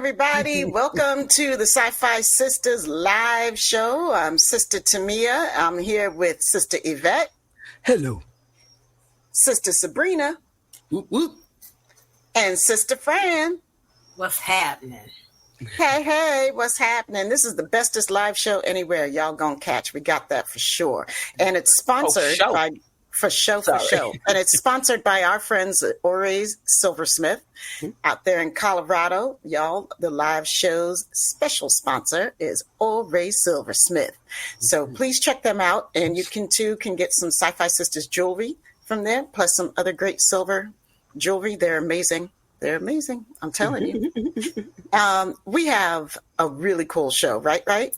everybody. Welcome to the Sci-Fi Sisters live show. I'm Sister Tamia. I'm here with Sister Yvette. Hello. Sister Sabrina. Whoop, whoop. And Sister Fran. What's happening? Hey, what's happening? This is the bestest live show anywhere y'all gonna catch. We got that for sure. And it's sponsored by... For show. And it's sponsored by our friends at Oray's Silversmith out there in Colorado. Y'all, the live show's special sponsor is Oray's Silversmith. So please check them out. And you can get some Sci-Fi Sisters jewelry from there, plus some other great silver jewelry. They're amazing. I'm telling you. We have a really cool show, right? Right.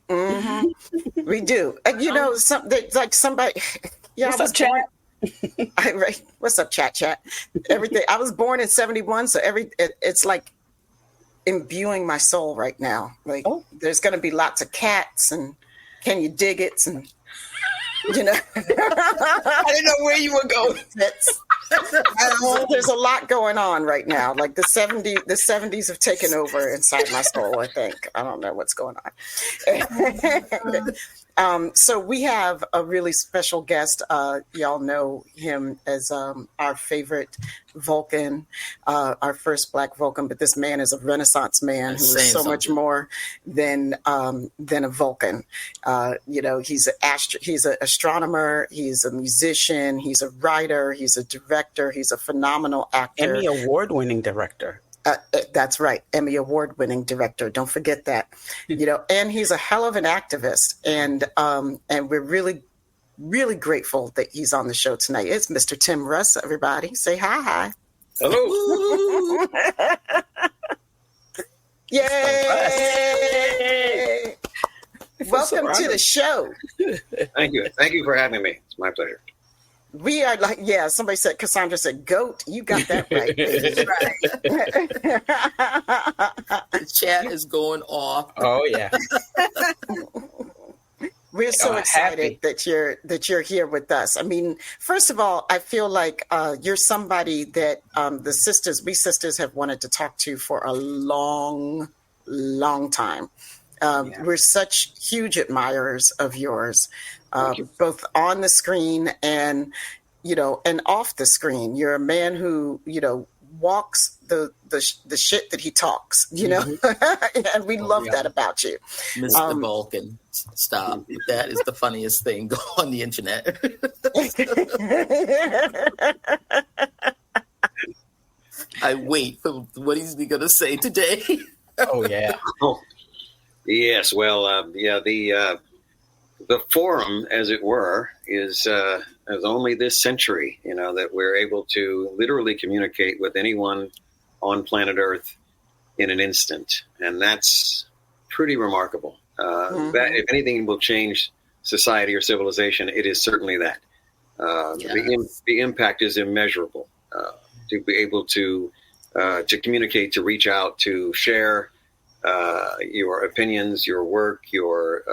Mm-hmm. We do. You know, like somebody. Yeah, what's up, chat? Right. What's up, chat? Everything. I was born in 1971, so it's like imbuing my soul right now. Like, there's going to be lots of cats and can you dig it and. You know, I didn't know where you were going. There's a lot going on right now. Like the 70s have taken over inside my soul, I think. I don't know what's going on. So we have a really special guest. Y'all know him as our favorite Vulcan, our first Black Vulcan. But this man is a Renaissance man who is so much more than a Vulcan. You know, he's an astronomer. He's a musician. He's a writer. He's a director. He's a phenomenal actor. Emmy award-winning director. That's right. Emmy award-winning director. Don't forget that. You know, and he's a hell of an activist. And we're really, really grateful that he's on the show tonight. It's Mr. Tim Russ, everybody. Say hi. Hello. Yay! Welcome to the show. Thank you. Thank you for having me. It's my pleasure. We are like, somebody said, Cassandra said, goat. You got that right. The chat is going off. Oh, yeah. We're so excited that you're here with us. I mean, first of all, I feel like you're somebody that we sisters have wanted to talk to for a long, long time. We're such huge admirers of yours. Both on the screen and off the screen. You're a man who, walks the shit that he talks, and we love that about you. Mr. Vulcan, stop. That is the funniest thing. Go on the internet. I wait for what he's going to say today. Oh, yeah. Yes, well, the forum, as it were, is only this century, that we're able to literally communicate with anyone on planet Earth in an instant. And that's pretty remarkable. That, if anything will change society or civilization, it is certainly that. The impact is immeasurable. To be able to communicate, to reach out, to share your opinions, your work, your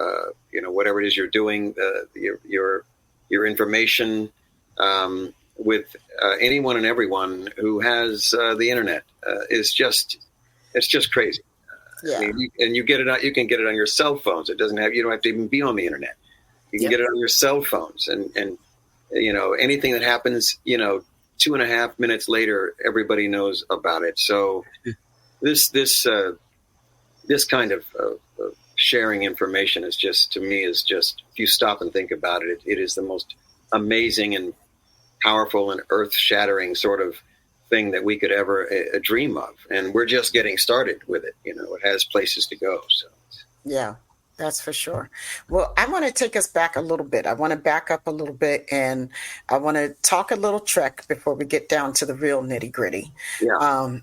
whatever it is you're doing, your information with anyone and everyone who has the internet it's just crazy. Yeah. I mean, and you get it out. You can get it on your cell phones. You don't have to even be on the internet. You can get it on your cell phones, and anything that happens, 2.5 minutes later, everybody knows about it. So this kind of sharing information is just, to me, if you stop and think about it, it is the most amazing and powerful and earth-shattering sort of thing that we could ever dream of. And we're just getting started with it. It has places to go. So yeah, that's for sure. Well, I want to take us back a little bit. I want to back up a little bit, and I want to talk a little Trek before we get down to the real nitty-gritty. Yeah.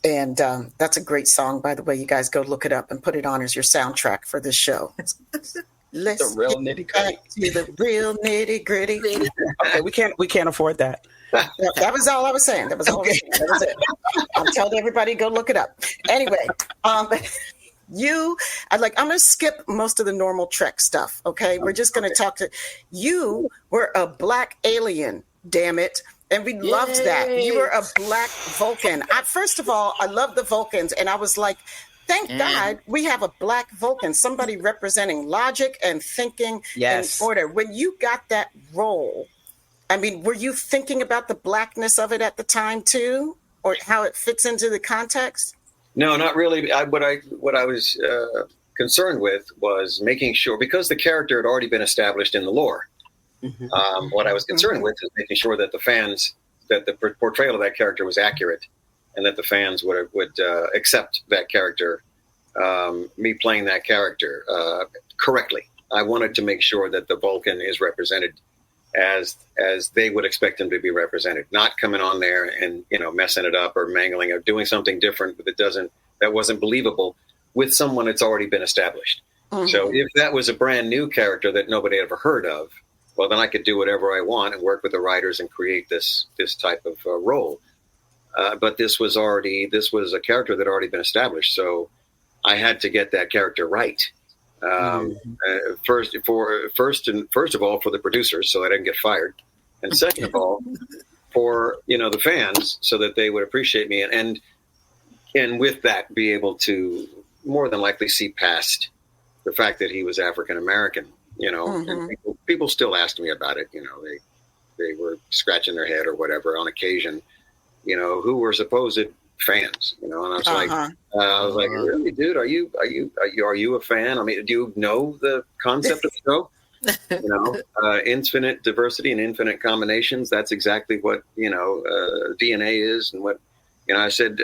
And that's a great song, by the way. You guys go look it up and put it on as your soundtrack for this show. Let's the real nitty-gritty. To the real nitty-gritty. Okay, we can't afford that. That was all I was saying. That was all I was saying. That was it. I'm telling everybody, go look it up. Anyway, I'm going to skip most of the normal Trek stuff, okay? We're just going to talk to you. Were a black alien, damn it. And we loved that. You were a black Vulcan. First of all, I love the Vulcans. And I was like, thank God we have a black Vulcan, somebody representing logic and thinking and order. When you got that role, I mean, were you thinking about the blackness of it at the time too, or how it fits into the context? No, not really. What I was concerned with was making sure, because the character had already been established in the lore. What I was concerned with is making sure that the portrayal of that character was accurate, and that the fans would accept that character, me playing that character correctly. I wanted to make sure that the Vulcan is represented as they would expect him to be represented, not coming on there and messing it up or mangling or doing something different that wasn't believable with someone that's already been established. So if that was a brand new character that nobody ever heard of, well, then I could do whatever I want and work with the writers and create this type of role. But this was a character that had already been established, so I had to get that character right. First of all, for the producers, so I didn't get fired, and second of all, for the fans, so that they would appreciate me, and with that, be able to more than likely see past the fact that he was African American. And people still asked me about it. They were scratching their head or whatever on occasion. Who were supposed fans, and I was like, really, dude, are you a fan? I mean, do you know the concept of the show? Infinite diversity and infinite combinations. That's exactly what DNA is, and what I said.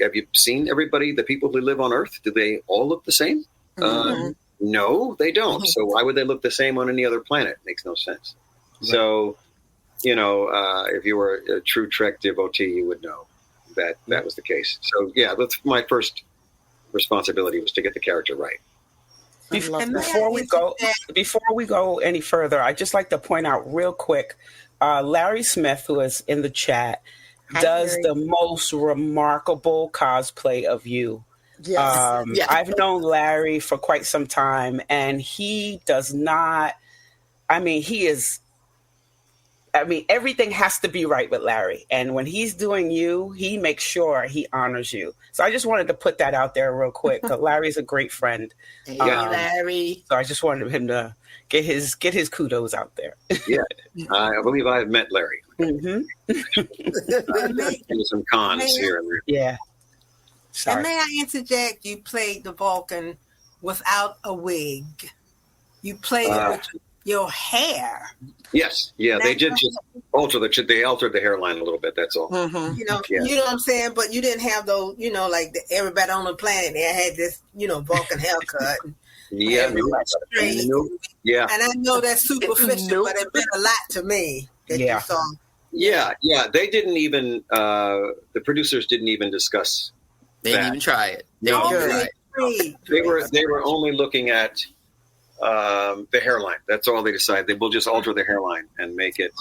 Have you seen everybody? The people who live on Earth, do they all look the same? No, they don't. So why would they look the same on any other planet? Makes no sense. Right. So, if you were a true Trek devotee, you would know that was the case. So yeah, that's my first responsibility, was to get the character right. Before we go any further, I'd just like to point out real quick, Larry Smith, who is in the chat, does the most remarkable cosplay of you. Yes. I've known Larry for quite some time, and he does not, everything has to be right with Larry. And when he's doing you, he makes sure he honors you. So I just wanted to put that out there real quick. Larry's a great friend. Hey, Larry. So I just wanted him to get his kudos out there. Yeah, I believe I have met Larry. Some cons here and there. Yeah. Sorry. And may I interject? You played the Vulcan without a wig. You played it with your hair. Yes, yeah, they did just alter they altered the hairline a little bit. That's all. You know what I'm saying. But you didn't have those. Like everybody on the planet, they had this, Vulcan haircut. Yeah, yeah. And I know that's superficial, but it meant a lot to me that you saw. Yeah. They didn't even. The producers didn't even discuss. They didn't even try it. They were only looking at the hairline. That's all they decided. They will just alter the hairline and make it,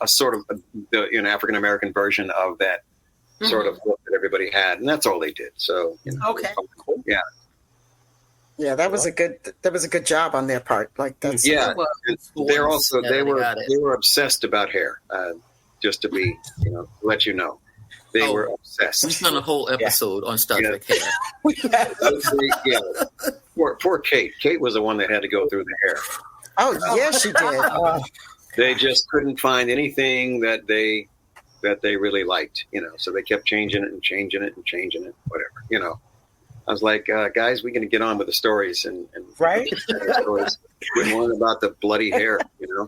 a sort of African American version of that sort of look that everybody had, and that's all they did. So yeah. Yeah, that was a good job on their part. Like that's they were obsessed about hair. Just to be let you know. They were obsessed. We've done a whole episode on Star Trek hair. Poor Kate. Kate was the one that had to go through the hair. Oh, yes, she did. They just couldn't find anything that they really liked, so they kept changing it, whatever, I was like, guys, we're going to get on with the stories and right. Stories. We learn about the bloody hair,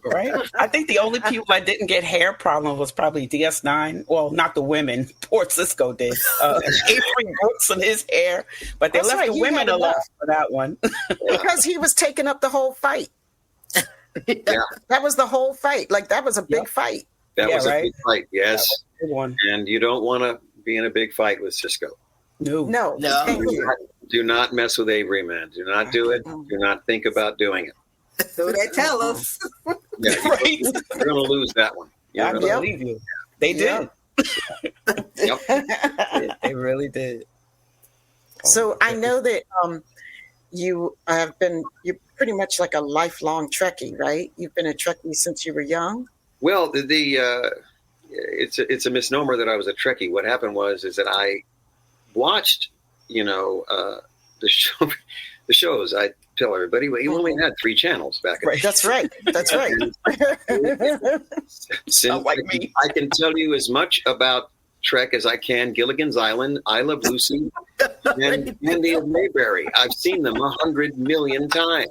Right. I think the only people that didn't get hair problems was probably DS9. Well, not the women. Poor Cisco did. Avery Brooks and his hair, but they left the women alone for that one because he was taking up the whole fight. Yeah, that was the whole fight. Like that was a big fight. That was a big fight. Yes, and you don't want to be in a big fight with Cisco. No. Do not mess with Avery, man. Do not do it. Do not think about doing it. So they tell us. Yeah, you're going to lose that one. I believe you. They did. Yep. They really did. So I know that you're pretty much like a lifelong Trekkie, right? You've been a Trekkie since you were young. Well, the it's a misnomer that I was a Trekkie. What happened is that I watched, the shows. I tell everybody, we only had 3 channels back then. That's right. That's right. Since like me, I can tell you as much about Trek as I can. Gilligan's Island, I Love Lucy, and Andy of Mayberry. I've seen them 100 million times.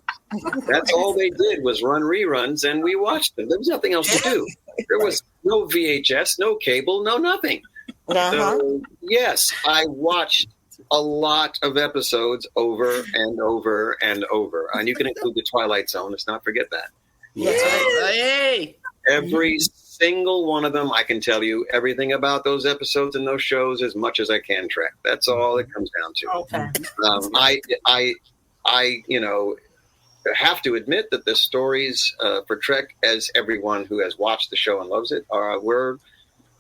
That's all they did was run reruns, and we watched them. There was nothing else to do. There was no VHS, no cable, no nothing. So, yes, I watched a lot of episodes over and over and over. And you can include the Twilight Zone. Let's not forget that. Yay! Every single one of them, I can tell you everything about those episodes and those shows as much as I can, Trek. That's all it comes down to. Okay. I have to admit that the stories for Trek, as everyone who has watched the show and loves it, were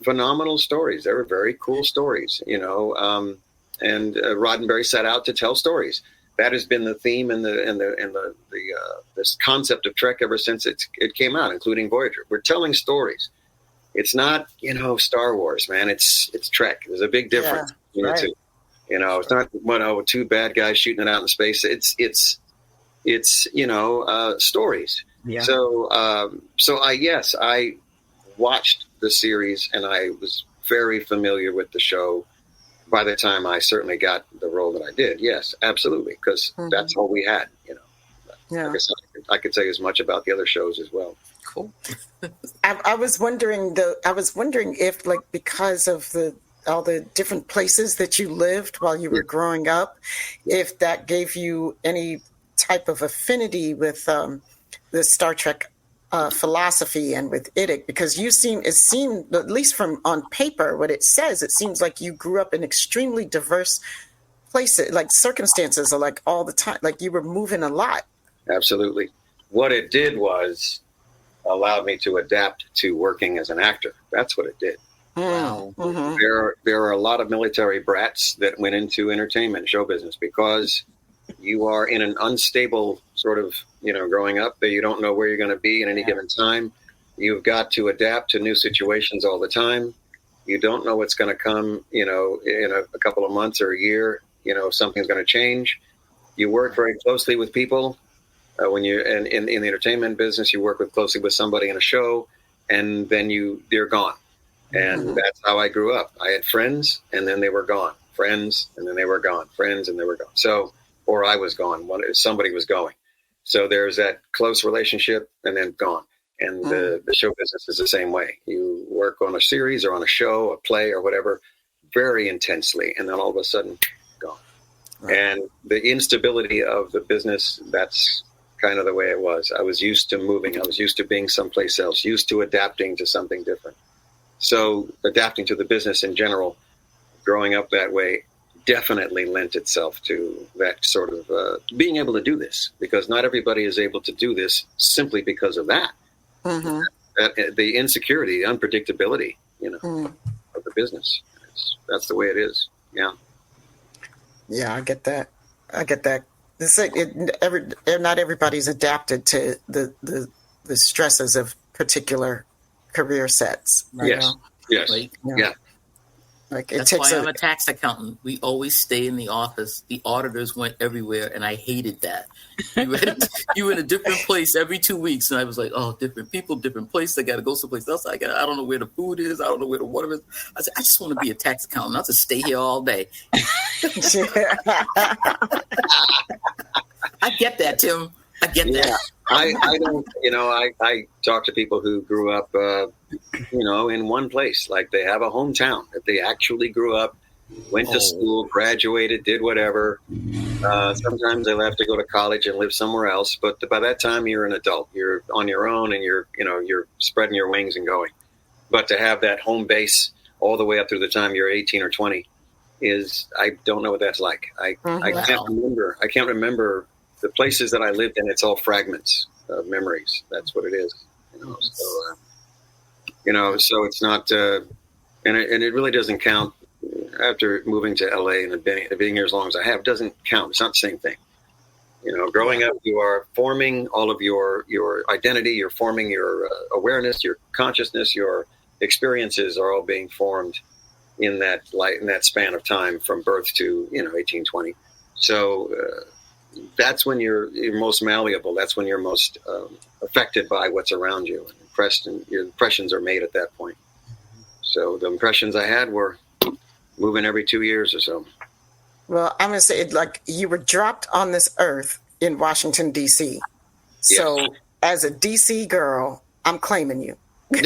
phenomenal stories. They were very cool stories, and Roddenberry set out to tell stories. That has been the theme and this concept of Trek ever since it came out, including Voyager. We're telling stories. It's not Star Wars, man. It's Trek. There's a big difference between the two. It's not 2 bad guys shooting it out in space. It's stories. Yeah. So I watched the series and I was very familiar with the show. By the time I certainly got the role that I did, yes, absolutely, because that's all we had. Like I said, I could say as much about the other shows as well. Cool. I was wondering if, like, because of all the different places that you lived while you were growing up, if that gave you any type of affinity with the Star Trek philosophy and with IDIC, because it seemed, at least from on paper, what it says, it seems like you grew up in extremely diverse places, like circumstances are like all the time, like you were moving a lot. Absolutely. What it did was allowed me to adapt to working as an actor. That's what it did. Wow. Mm-hmm. There are a lot of military brats that went into entertainment show business because you are in an unstable sort of, growing up that you don't know where you're going to be at any given time. You've got to adapt to new situations all the time. You don't know what's going to come, in a couple of months or a year, something's going to change. You work very closely with people. When you're in the entertainment business, you work closely with somebody in a show, and then they're gone. And that's how I grew up. I had friends, and then they were gone. Friends, and then they were gone. Friends, and they were gone. So, or I was gone. Somebody was going. So there's that close relationship, and then gone. And the show business is the same way. You work on a series or on a show, a play, or whatever, very intensely, and then all of a sudden, gone. Right. And the instability of the business, that's kind of the way it was. I was used to moving. I was used to being someplace else, used to adapting to something different. So adapting to the business in general, growing up that way, definitely lent itself to that sort of being able to do this, because not everybody is able to do this simply because of that. The insecurity, the unpredictability, of the business. That's the way it is. Yeah. Yeah, I get that. It's like not everybody's adapted to the stresses of particular career sets. Yes. Yes. Like, yeah. Like that's why I'm a tax accountant. We always stay in the office. The auditors went everywhere, and I hated that. You were in a different place every 2 weeks, and I was like, "Oh, different people, different place. I got to go someplace else. I don't know where the food is. I don't know where the water is." I said, "I just want to be a tax accountant. Not to stay here all day." I get that, Tim. I get that. I don't. I talk to people who grew up, in one place. Like they have a hometown that they actually grew up, went to school, graduated, did whatever. Sometimes they have to go to college and live somewhere else. But by that time, you're an adult. You're on your own, and you're spreading your wings and going. But to have that home base all the way up through the time you're 18 or 20 I don't know what that's like. I can't remember. I can't remember the places that I lived in. It's all fragments of memories. That's what it is. So it's not, and it really doesn't count. After moving to LA and being here as long as I have, doesn't count. It's not the same thing. Growing up, you are forming all of your identity. You're forming your awareness, your consciousness, your experiences are all being formed in that span of time from birth to 1820. So that's when you're most malleable. That's when you're most affected by what's around you, and your impressions are made at that point. So the impressions I had were moving every 2 years or so. Well, I'm going to say, like, you were dropped on this earth in Washington, D.C. So Yes. As a D.C. girl, I'm claiming you. Like,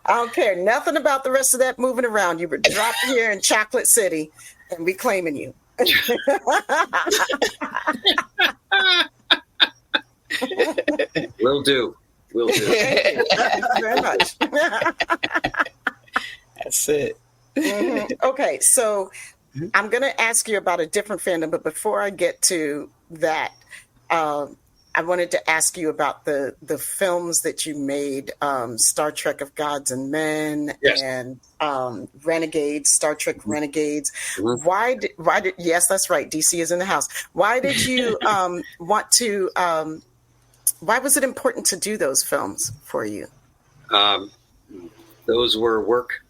I don't care nothing about the rest of that moving around. You were dropped here in Chocolate City, and we claiming you. Will do. Thank you very much. That's it. Mm-hmm. Okay, so I'm going to ask you about a different fandom, but before I get to that, I wanted to ask you about the films that you made, Star Trek of Gods and Men, yes. and Renegades, Star Trek Renegades. Mm-hmm. Why did yes, that's right, DC is in the house. Why did you want to? Why was it important to do those films for you? Those were work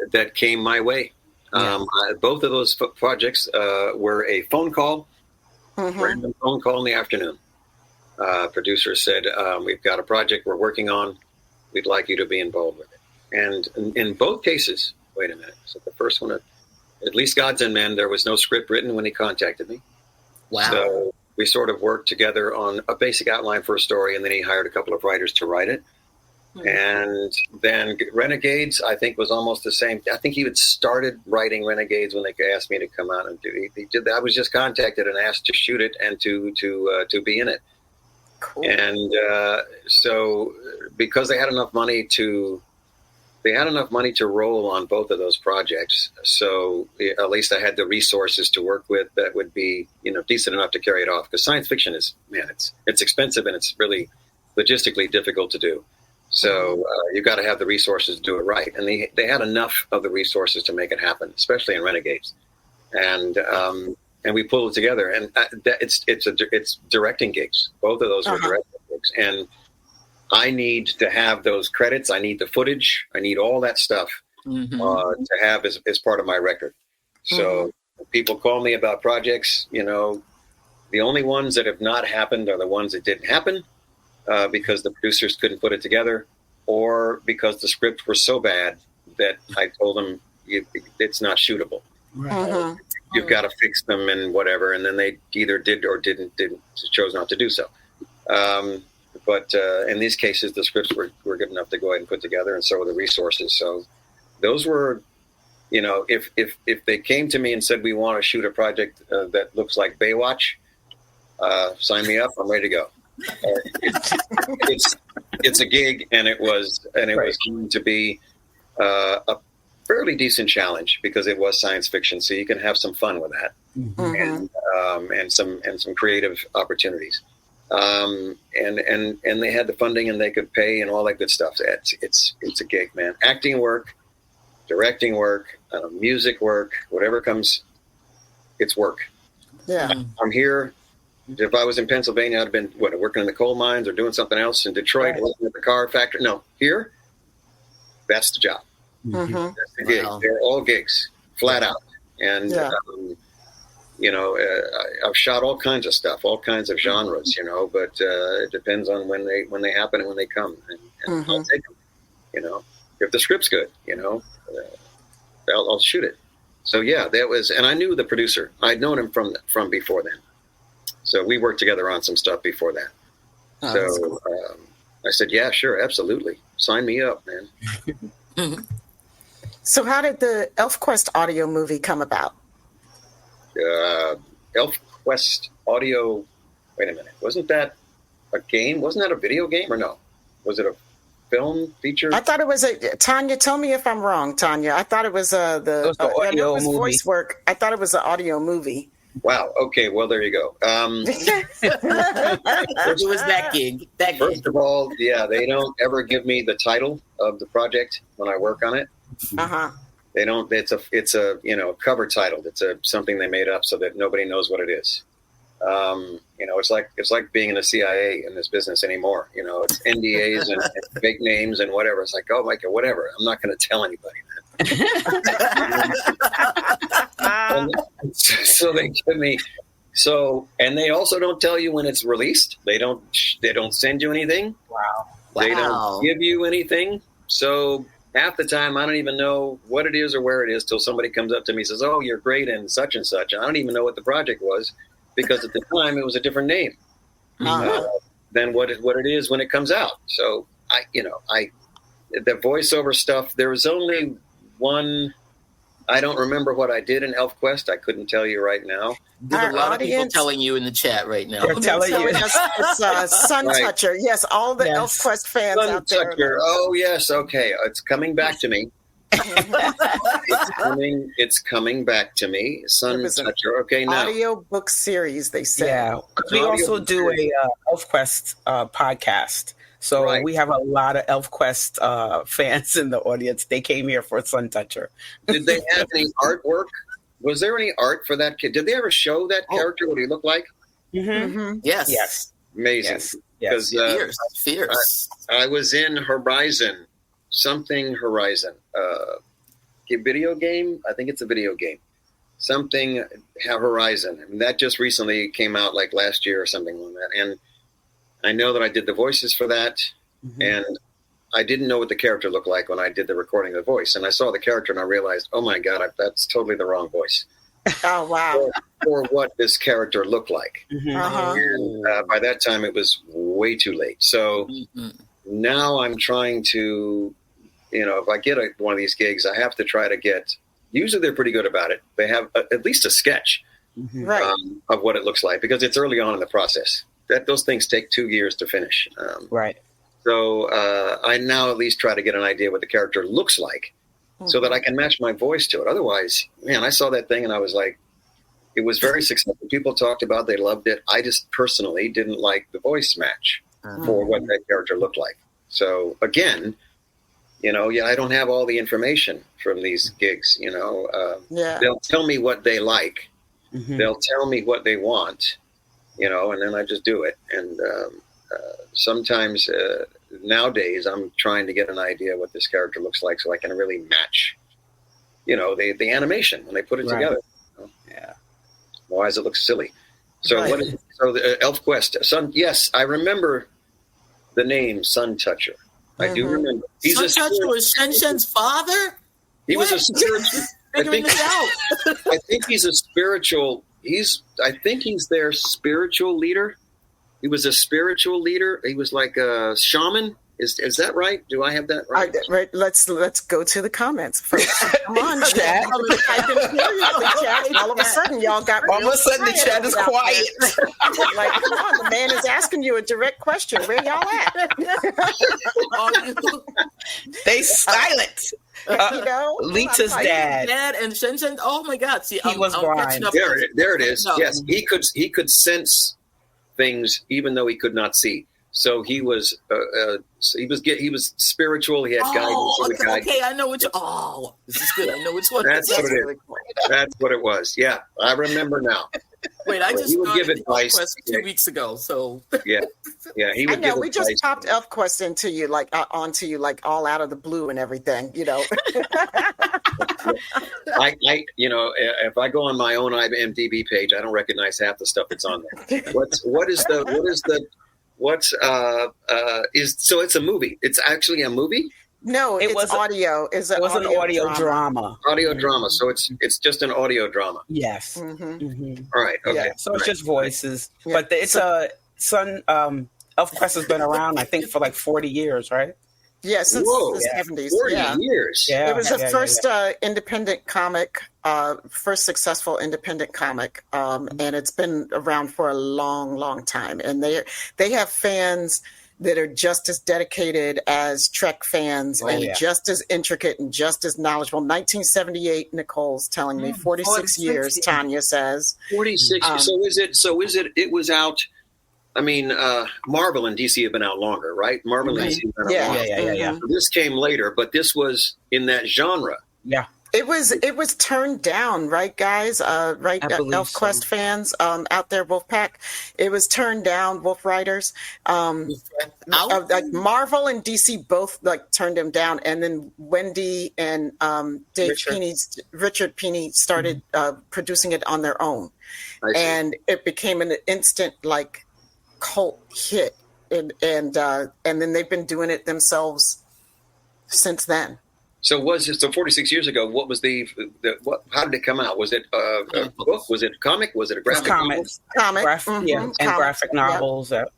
that came my way. Both of those projects were a phone call. Random phone call in the afternoon. Producer said, we've got a project we're working on. We'd like you to be involved with it. And in both cases, wait a minute. So the first one, at least Gods and Men, there was no script written when he contacted me. Wow. So we sort of worked together on a basic outline for a story, and then he hired a couple of writers to write it. And then Renegades, I think, was almost the same. I think he had started writing Renegades when they asked me to come out and do it. He did that. I was just contacted and asked to shoot it and to be in it. Cool. And so because they had enough money to roll on both of those projects, so at least I had the resources to work with that would be decent enough to carry it off. Because science fiction is, man, it's expensive and it's really logistically difficult to do. So you've got to have the resources to do it right. And they had enough of the resources to make it happen, especially in Renegades. And we pulled it together. And it's directing gigs. Both of those were directing gigs. And I need to have those credits. I need the footage. I need all that stuff to have as part of my record. So people call me about projects. The only ones that have not happened are the ones that didn't happen. Because the producers couldn't put it together, or because the scripts were so bad that I told them it's not shootable. Right. You've got to fix them and whatever, and then they either did or didn't chose not to do so. But in these cases, the scripts were good enough to go ahead and put together, and so were the resources. So those were, if they came to me and said we want to shoot a project that looks like Baywatch, sign me up. I'm ready to go. It's a gig, and it was going to be a fairly decent challenge because it was science fiction, so you can have some fun with that, and some creative opportunities. And they had the funding, and they could pay, and all that good stuff. It's a gig, man. Acting work, directing work, music work, whatever comes, it's work. Yeah, I'm here. If I was in Pennsylvania, I'd have been working in the coal mines or doing something else. In Detroit, working at the car factory. No, here, that's the job. That's the gig. Wow. They're all gigs, flat out. And I've shot all kinds of stuff, all kinds of genres. But it depends on when they happen and when they come. And I'll take them. If the script's good, I'll shoot it. So that was, and I knew the producer. I'd known him from before then. So we worked together on some stuff before that. Cool. I said, yeah, sure, absolutely. Sign me up, man. So how did the ElfQuest audio movie come about? ElfQuest audio, wait a minute. Wasn't that a game? Wasn't that a video game or no? Was it a film feature? I thought it was Tanya, tell me if I'm wrong, Tanya. I thought it was the audio movie. Voice work. I thought it was an audio movie. Wow. Okay. Well, there you go. It was that gig. First of all, they don't ever give me the title of the project when I work on it. They don't. It's a cover title. It's something they made up so that nobody knows what it is. It's like being in the CIA in this business anymore. It's NDAs and fake names and whatever. It's like, oh my God, whatever. I'm not going to tell anybody that. So they give me. And they also don't tell you when it's released. They don't send you anything. Wow. They don't give you anything. So half the time, I don't even know what it is or where it is till somebody comes up to me and says, "Oh, you're great and such and such." And I don't even know what the project was because at the time it was a different name than what it is when it comes out. So the voiceover stuff. There was only one. I don't remember what I did in ElfQuest. I couldn't tell you right now. There's a lot of people telling you in the chat right now. They're telling you. It's Sun Toucher. Yes, all the ElfQuest fans Sun out there. Toucher. Oh, yes. Okay. It's coming back to me. It's coming back to me. Sun Toucher. Okay, now. Audio book series, they say. Yeah. We also do a ElfQuest podcast. So we have a lot of ElfQuest fans in the audience. They came here for Sun Toucher. Did they have any artwork? Was there any art for that kid? Did they ever show that character, what he looked like? Mm-hmm. Yes. Amazing. Yes. Fierce. I was in Horizon. A video game? I think it's a video game. Something Horizon. I mean, that just recently came out like last year or something like that. And I know that I did the voices for that, and I didn't know what the character looked like when I did the recording of the voice. And I saw the character, and I realized, oh, my God, that's totally the wrong voice. Oh, wow. For what this character looked like. And by that time, it was way too late. So now I'm trying to, if I get one of these gigs, I have to try to get – usually they're pretty good about it. They have at least a sketch of what it looks like because it's early on in the process. Those things take 2 years to finish. So I now at least try to get an idea what the character looks like so that I can match my voice to it. Otherwise, man, I saw that thing and I was like, it was very successful. People talked about it. They loved it. I just personally didn't like the voice match for what that character looked like. So again, I don't have all the information from these gigs, They'll tell me what they like. They'll tell me what they want. And then I just do it. And sometimes nowadays I'm trying to get an idea what this character looks like so I can really match, the animation when they put it together. Yeah. Otherwise it looks silly. So the ElfQuest, yes, I remember the name Sun Toucher. I do remember. Sun Toucher was Shen-Shen's father? He was a spiritual. I think he's a spiritual. I think he's their spiritual leader. He was a spiritual leader. He was like a shaman. Is that right? Do I have that right? Right. Let's go to the comments first. Come on, chat. I can hear you in the chat. All of a sudden, y'all got. All of a sudden, the chat is quiet. Like, come on, the man is asking you a direct question. Where y'all at? They silent. Lita's dad and Shen-Shen. Oh my God! See, he was blind. There it is. No. Yes, he could sense things even though he could not see. So he was spiritual. He had guidance. Okay, I know which. Oh, this is good. I know which one. That's what it is. That's what it was. Yeah, I remember now. Wait, I just started ElfQuest 2 weeks ago. So yeah. He would. I know. We just popped ElfQuest onto you like all out of the blue and everything. If I go on my own IMDb page, I don't recognize half the stuff that's on there. So it's a movie. It's actually a movie? No, it was audio. It was an audio drama. Audio drama. So it's just an audio drama. Yes. All right. Okay. Yeah. So it's just voices, but it's ElfQuest has been around, I think, for like 40 years, right? Yeah, since the 70s. 40 years. Yeah. It was the first independent comic, first successful independent comic, and it's been around for a long, long time. And they have fans that are just as dedicated as Trek fans and just as intricate and just as knowledgeable. 1978, Nicole's telling me, 46 years, Tanya says. 46. So is it, it was out... I mean, Marvel and DC have been out longer, right? Marvel and DC have been out longer. Yeah. So this came later, but this was in that genre. Yeah. It was turned down, right, guys? Right, ElfQuest fans out there, Wolfpack. It was turned down, Wolf Riders. Like Marvel and DC both like turned him down, and then Wendy and Richard Pini started producing it on their own, and it became an instant like cult hit, and then they've been doing it themselves since then. So 46 years ago? What was how did it come out? Was it a book? Was it a comic? Was it a graphic novel? Comic, and graphic novels. Yep.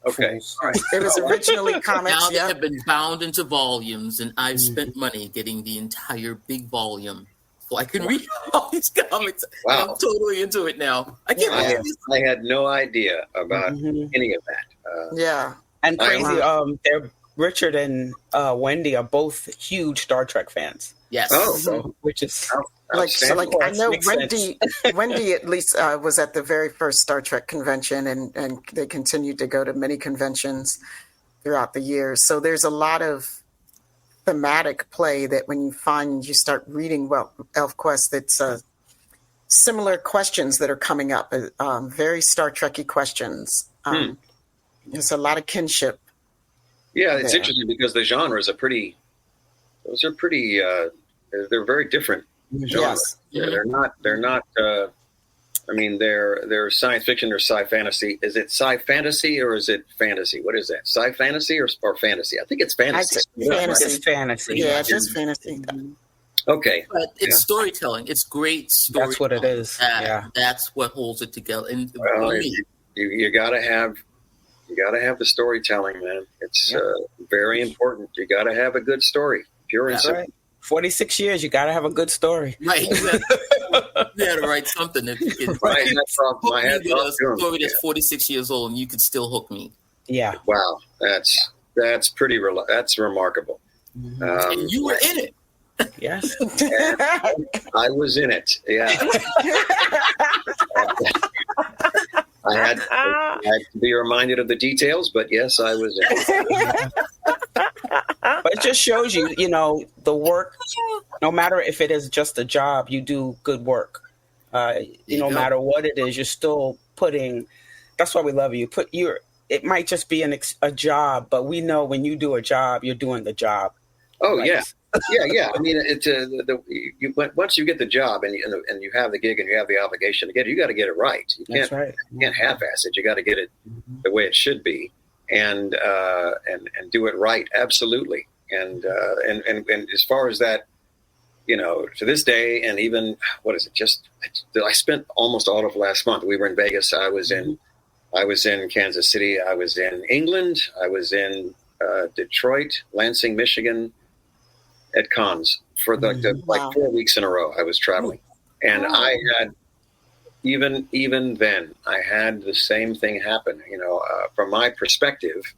Okay, all right. It was originally comics. Now they have been bound into volumes, and I've spent money getting the entire big volume, so I can read all these comics. Wow, I'm totally into it now. I had no idea about any of that. And crazy. Richard and Wendy are both huge Star Trek fans. Yes. Which is I know Wendy at least was at the very first Star Trek convention, and they continued to go to many conventions throughout the years. So there's a lot of thematic play that when you start reading ElfQuest, it's similar questions that are coming up, very Star Trek-y questions. There's a lot of kinship. Yeah, it's interesting because the genres are they're very different genres. Yes. Yeah, they're not they're science fiction or sci-fantasy. Is it sci-fantasy or is it fantasy? What is that? Sci-fantasy or fantasy? I think it's fantasy. It's fantasy. Yeah, it's just fantasy. Okay. But it's storytelling. It's great storytelling. That's what it is. That's what holds it together. And you gotta have the storytelling, man. It's very important. You gotta have a good story. Pure and simple. Right. 46 years, you got to have a good story. Right. You got to write something. If you can a story that's 46 years old and you could still hook me. Yeah. Wow. That's remarkable. And you were in it. Yes. I was in it. Yeah. I had to be reminded of the details, but yes, I was in it. But it just shows you, the work, no matter if it is just a job, you do good work. No matter what it is, you're still putting, that's why we love you. It might just be a job, but we know when you do a job, you're doing the job. Oh, yeah. Yeah. I mean, once you get the job and you have the gig and you have the obligation to get it, you got to get it right. You can't half-ass it. You got to get it the way it should be, and do it right. Absolutely. And as far as that, to this day, and even what is it? I spent almost all of last month. We were in Vegas. I was in Kansas City. I was in England. I was in Detroit, Lansing, Michigan, at cons for 4 weeks in a row. I was traveling, and I had even then I had the same thing happen. From my perspective,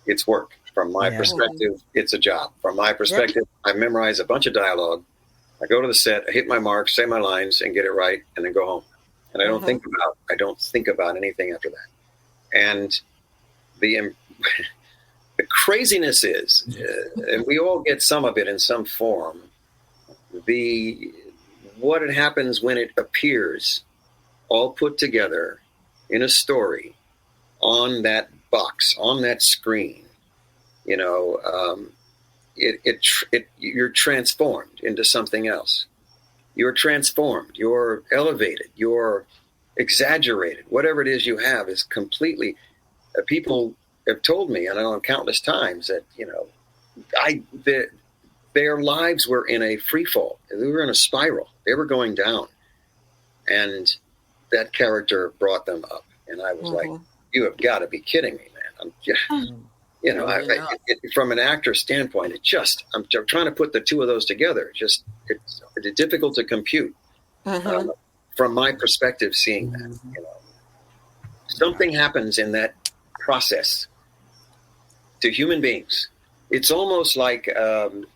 it's work. From my perspective, it's a job. From my perspective, I memorize a bunch of dialogue. I go to the set, I hit my mark, say my lines, and get it right, and then go home. And I don't think about anything after that. And the craziness is, and we all get some of it in some form, what it happens when it appears all put together in a story on that box, on that screen, you're transformed into something else. You're transformed, you're elevated, you're exaggerated. Whatever it is you have is completely, people have told me, and I know countless times, that their lives were in a free fall. They were in a spiral. They were going down, and that character brought them up. And I was like, "You have got to be kidding me, man!" From an actor standpoint, I'm trying to put the two of those together. It's difficult to compute from my perspective. Seeing that, something happens in that process to human beings. It's almost like and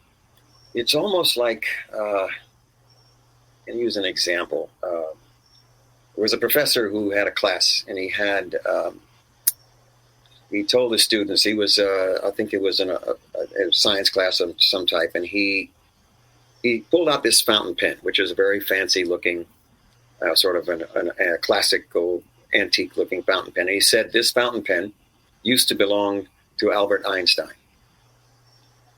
use an example. There was a professor who had a class, and he told his students, he was I think it was in a science class of some type, and he he pulled out this fountain pen, which is a very fancy looking, sort of a classical, antique looking fountain pen. And he said this fountain pen used to belong to Albert Einstein.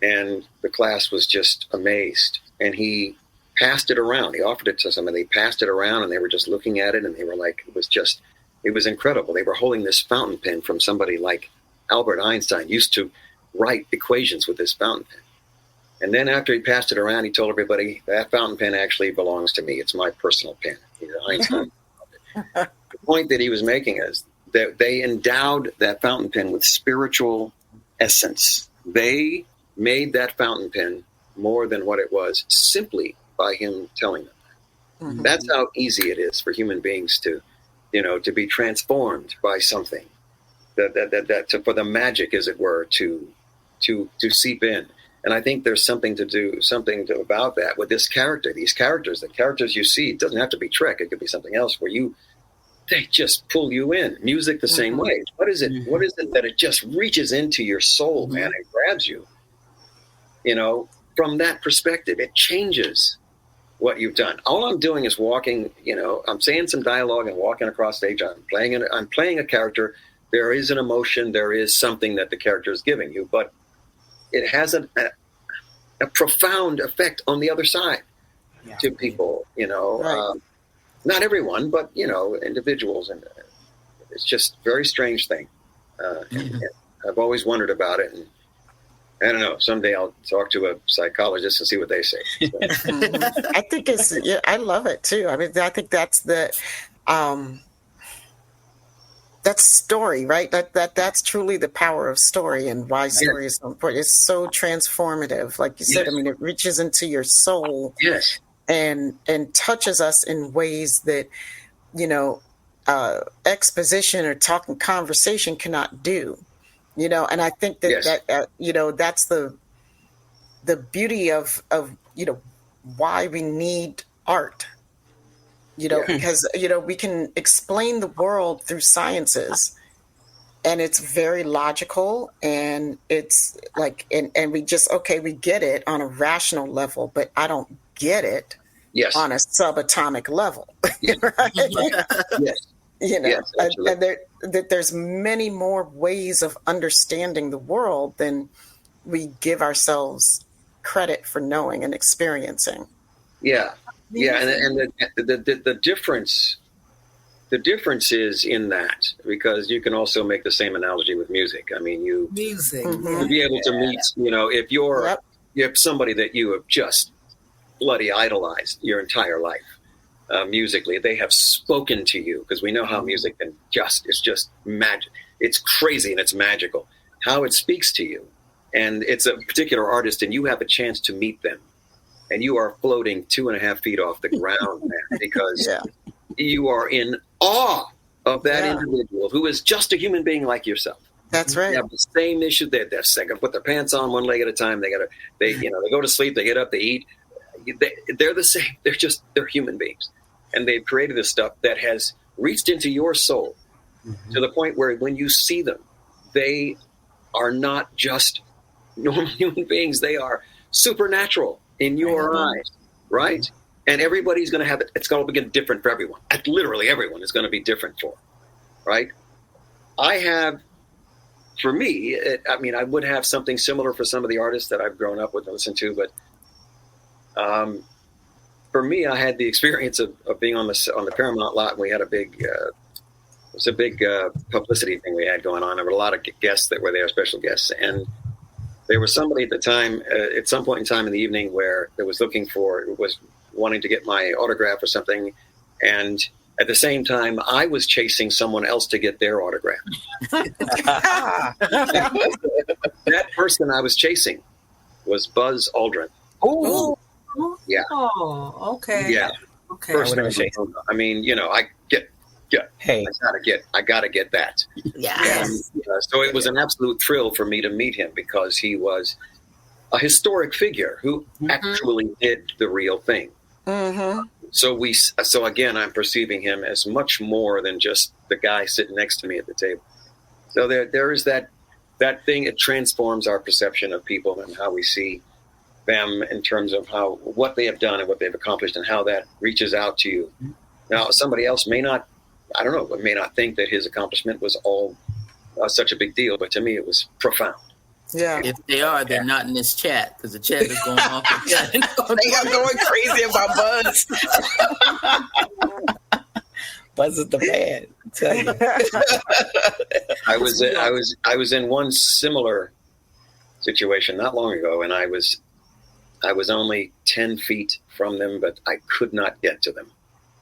And the class was just amazed. And he passed it around. He offered it to somebody. They passed it around, and they were just looking at it, and they were like, it was incredible. They were holding this fountain pen from somebody like Albert Einstein, used to write equations with this fountain pen. And then after he passed it around, he told everybody, that fountain pen actually belongs to me. It's my personal pen. Einstein. The point that he was making is that they endowed that fountain pen with spiritual essence. They made that fountain pen more than what it was simply by him telling them that. Mm-hmm. That's how easy it is for human beings to be transformed by something, for the magic, as it were, to seep in. And I think there's something about that with this character. These characters, the characters you see, it doesn't have to be Trek. It could be something else where they just pull you in. Music the same way. What is it? Mm-hmm. What is it that it just reaches into your soul, man, and grabs you? From that perspective, it changes what you've done. All I'm doing is walking. I'm saying some dialogue and walking across stage. I'm playing a character. There is an emotion. There is something that the character is giving you, but it has a profound effect on the other side to people, right. Not everyone, but, individuals. And it's just a very strange thing. And I've always wondered about it. And I don't know, someday I'll talk to a psychologist and see what they say. So. I think I love it too. I mean, I think that's that's story, right? That's truly the power of story, and why story is so important. It's so transformative, like you said. I mean, it reaches into your soul, and touches us in ways that exposition or talking conversation cannot do. And I think that that's the beauty of why we need art. Because, we can explain the world through sciences, and it's very logical, and it's like, and we just, we get it on a rational level, but I don't get it on a subatomic level. Right? And there's many more ways of understanding the world than we give ourselves credit for knowing and experiencing. Yeah. Yeah, and the difference is in that, because you can also make the same analogy with music. I mean, to be able to meet, if you have somebody that you have just bloody idolized your entire life, musically, they have spoken to you, because we know how music it's just magic. It's crazy and it's magical how it speaks to you, and it's a particular artist, and you have a chance to meet them. And you are floating 2.5 feet off the ground, man, because you are in awe of that individual who is just a human being like yourself. That's right. They have the same issue. They're going to put their pants on one leg at a time. They go to sleep. They get up. They eat. They're the same. They're human beings, and they've created this stuff that has reached into your soul to the point where when you see them, they are not just normal human beings. They are supernatural in your eyes, right? And everybody's going to have it. It's going to be different for everyone. Literally everyone is going to be different for, right? For me, I would have something similar for some of the artists that I've grown up with and listened to, but for me, I had the experience of being on the Paramount lot, and we had a big publicity thing we had going on. There were a lot of guests that were there, special guests, and there was somebody at the time, at some point in time in the evening, where there was wanting to get my autograph or something, and at the same time, I was chasing someone else to get their autograph. That person I was chasing was Buzz Aldrin. Oh, yeah. Oh, okay. Yeah. Okay. I mean, I gotta get that. Yeah. So it was an absolute thrill for me to meet him, because he was a historic figure who actually did the real thing. Mm-hmm. So again, I'm perceiving him as much more than just the guy sitting next to me at the table. So there is that thing. It transforms our perception of people and how we see them in terms of what they have done and what they've accomplished and how that reaches out to you. Now, somebody else may not think that his accomplishment was all such a big deal, but to me, it was profound. Yeah. If they are, they're not in this chat because the chat is going off. They are going crazy about Buzz. Buzz is the man. I tell you. I was in one similar situation not long ago, and I was only 10 feet from them, but I could not get to them.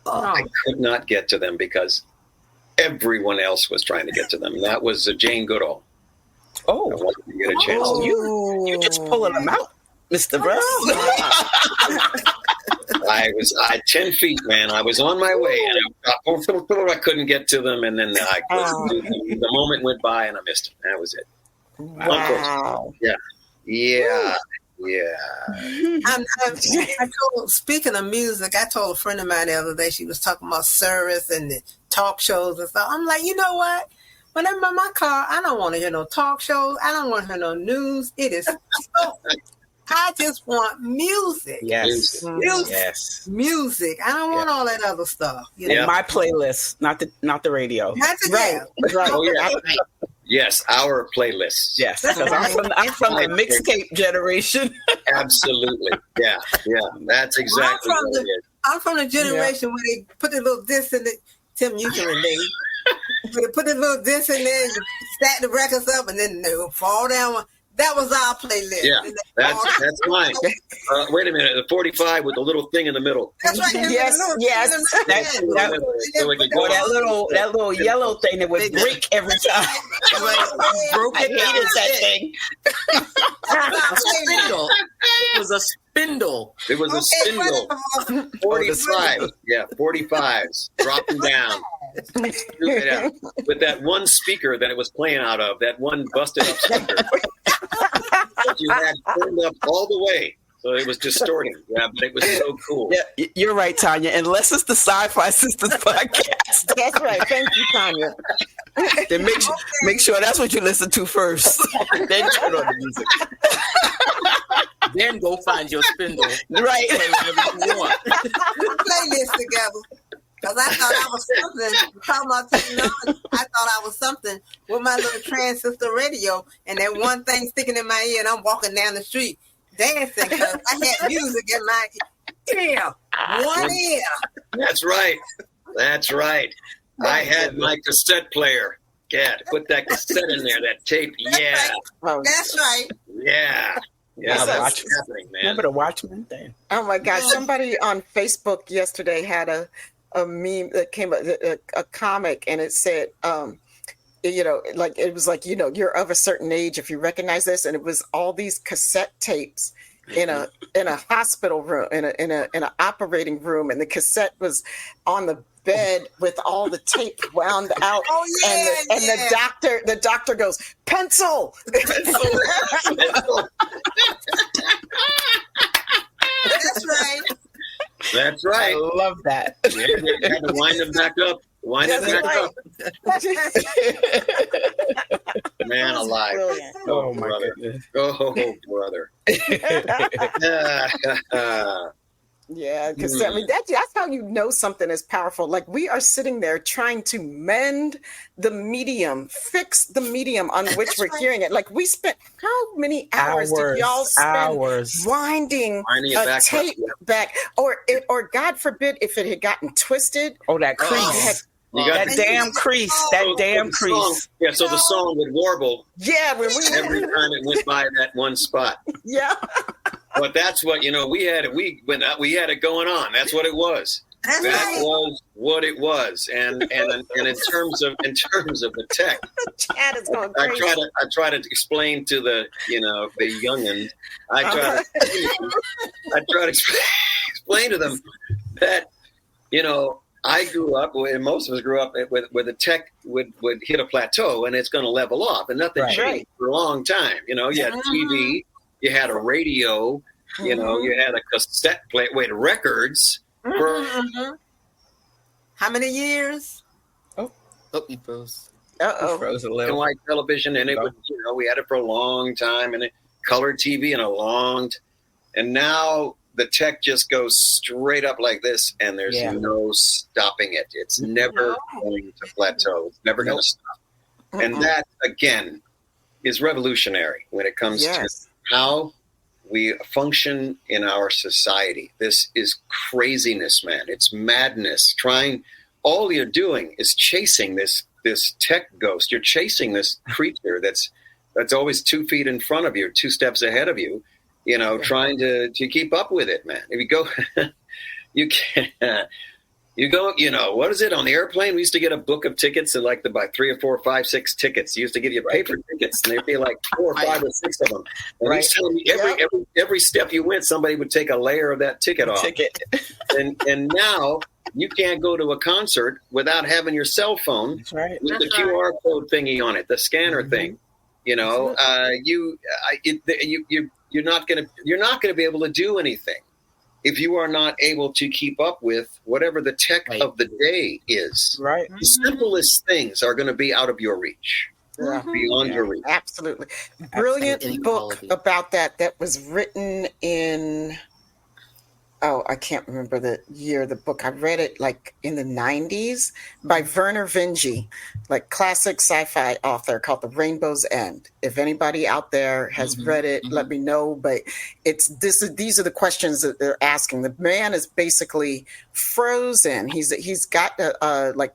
I could not get to them because everyone else was trying to get to them. That was Jane Goodall. Oh, I wanted to get a chance. You just pulling them out, Mr. Russ. I 10 feet, man. I was on my way, and I couldn't get to them, and then the moment went by, and I missed them. That was it. Wow. Yeah. Speaking of music, I told a friend of mine the other day, she was talking about service and the talk shows and stuff. I'm like, you know what? When I'm in my car, I don't want to hear no talk shows. I don't want to hear no news. It is I just want music. Yes. Music. I don't want all that other stuff. You know? My playlist, not the radio. Right. Oh, yeah. Yes, our playlists. Yes, because I'm from the mixtape generation. Absolutely. Yeah. That's exactly what it is. I'm from the generation where they put a little disc in it. Tim, you can relate. They put a little disc in there, you stack the records up, and then they will fall down. That was our playlist. Yeah, that's mine. Wait a minute, the 45 with the little thing in the middle. That's right. Yes. That little yellow thing that would break every time. I hated that thing. It was a spindle. It was a spindle. 45. Yeah, 45s. Dropping down. With that one speaker that it was playing out of, that one busted up speaker. That you had turned up all the way. So it was distorting. Yeah, but it was so cool. Yeah, you're right, Tanya. Unless it's the Sci-Fi Sisters podcast. That's right. Thank you, Tanya. Then make sure that's what you listen to first. Then turn on the music. Then go find your spindle. Right. Play whatever you want. Playlist together. Because I thought I was something. Talking about technology, I thought I was something with my little transistor radio and that one thing sticking in my ear, and I'm walking down the street dancing because I had music in my ear. One ear. That's right. I had my cassette player. Yeah, put that cassette in there, that tape. Yeah. That's right. Yeah. Yeah, that's happening, man. Remember the Watchmen thing? Oh, my God. Somebody on Facebook yesterday had a meme that came a comic, and it said it was like you're of a certain age if you recognize this, and it was all these cassette tapes in a hospital room, in an operating room, and the cassette was on the bed with all the tape wound out. And the doctor goes, pencil. That's right. That's right. I love that. Yeah, you had to wind them back up. Man alive. Oh, my goodness. Oh, brother. Yeah, because I mean that's how you know something is powerful. Like we are sitting there trying to mend the medium, fix the medium on which we're hearing it. Like we spent how many hours did y'all spend winding a tape back, or God forbid if it had gotten twisted. Oh, that crease. That damn crease. Yeah, so the song would warble. Yeah, every time it went by that one spot. Yeah. But that's what we had it going on. That's what it was. That was what it was. And in terms of the tech, Chad is going crazy. I try to explain to the youngin. I try to explain to them that I grew up, and most of us grew up where the tech would hit a plateau and it's going to level off, and nothing changed for a long time. You had TV, you had a radio, you had a cassette player, records. How many years? Oh, he froze. He froze a little. Black and white television, and it was, we had it for a long time, and color TV and a long. And now the tech just goes straight up like this, and there's no stopping it. It's never going to plateau. It's never going to stop. And that, again, is revolutionary when it comes to how we function in our society. This is craziness, man. It's madness. All you're doing is chasing this tech ghost. You're chasing this creature that's always 2 feet in front of you, 2 steps ahead of you, trying to keep up with it, man. If you go, what is it on the airplane? We used to get a book of tickets and to buy 3 or 4 or 5, 6 tickets. You used to give you paper tickets, and there'd be 4 or 5 or 6 of them. And he's telling me every step you went, somebody would take a layer of that ticket off. And now you can't go to a concert without having your cell phone with the QR code thingy on it, the scanner thing. You're not gonna be able to do anything if you are not able to keep up with whatever the tech of the day is. Right. The simplest things are going to be out of your reach, beyond your reach. Absolutely. Brilliant book about that was written in, I can't remember the year of the book. I read it in the 90s by Werner Vinge, classic sci-fi author, called The Rainbow's End. If anybody out there has read it, let me know. But these are the questions that they're asking. The man is basically frozen. He's got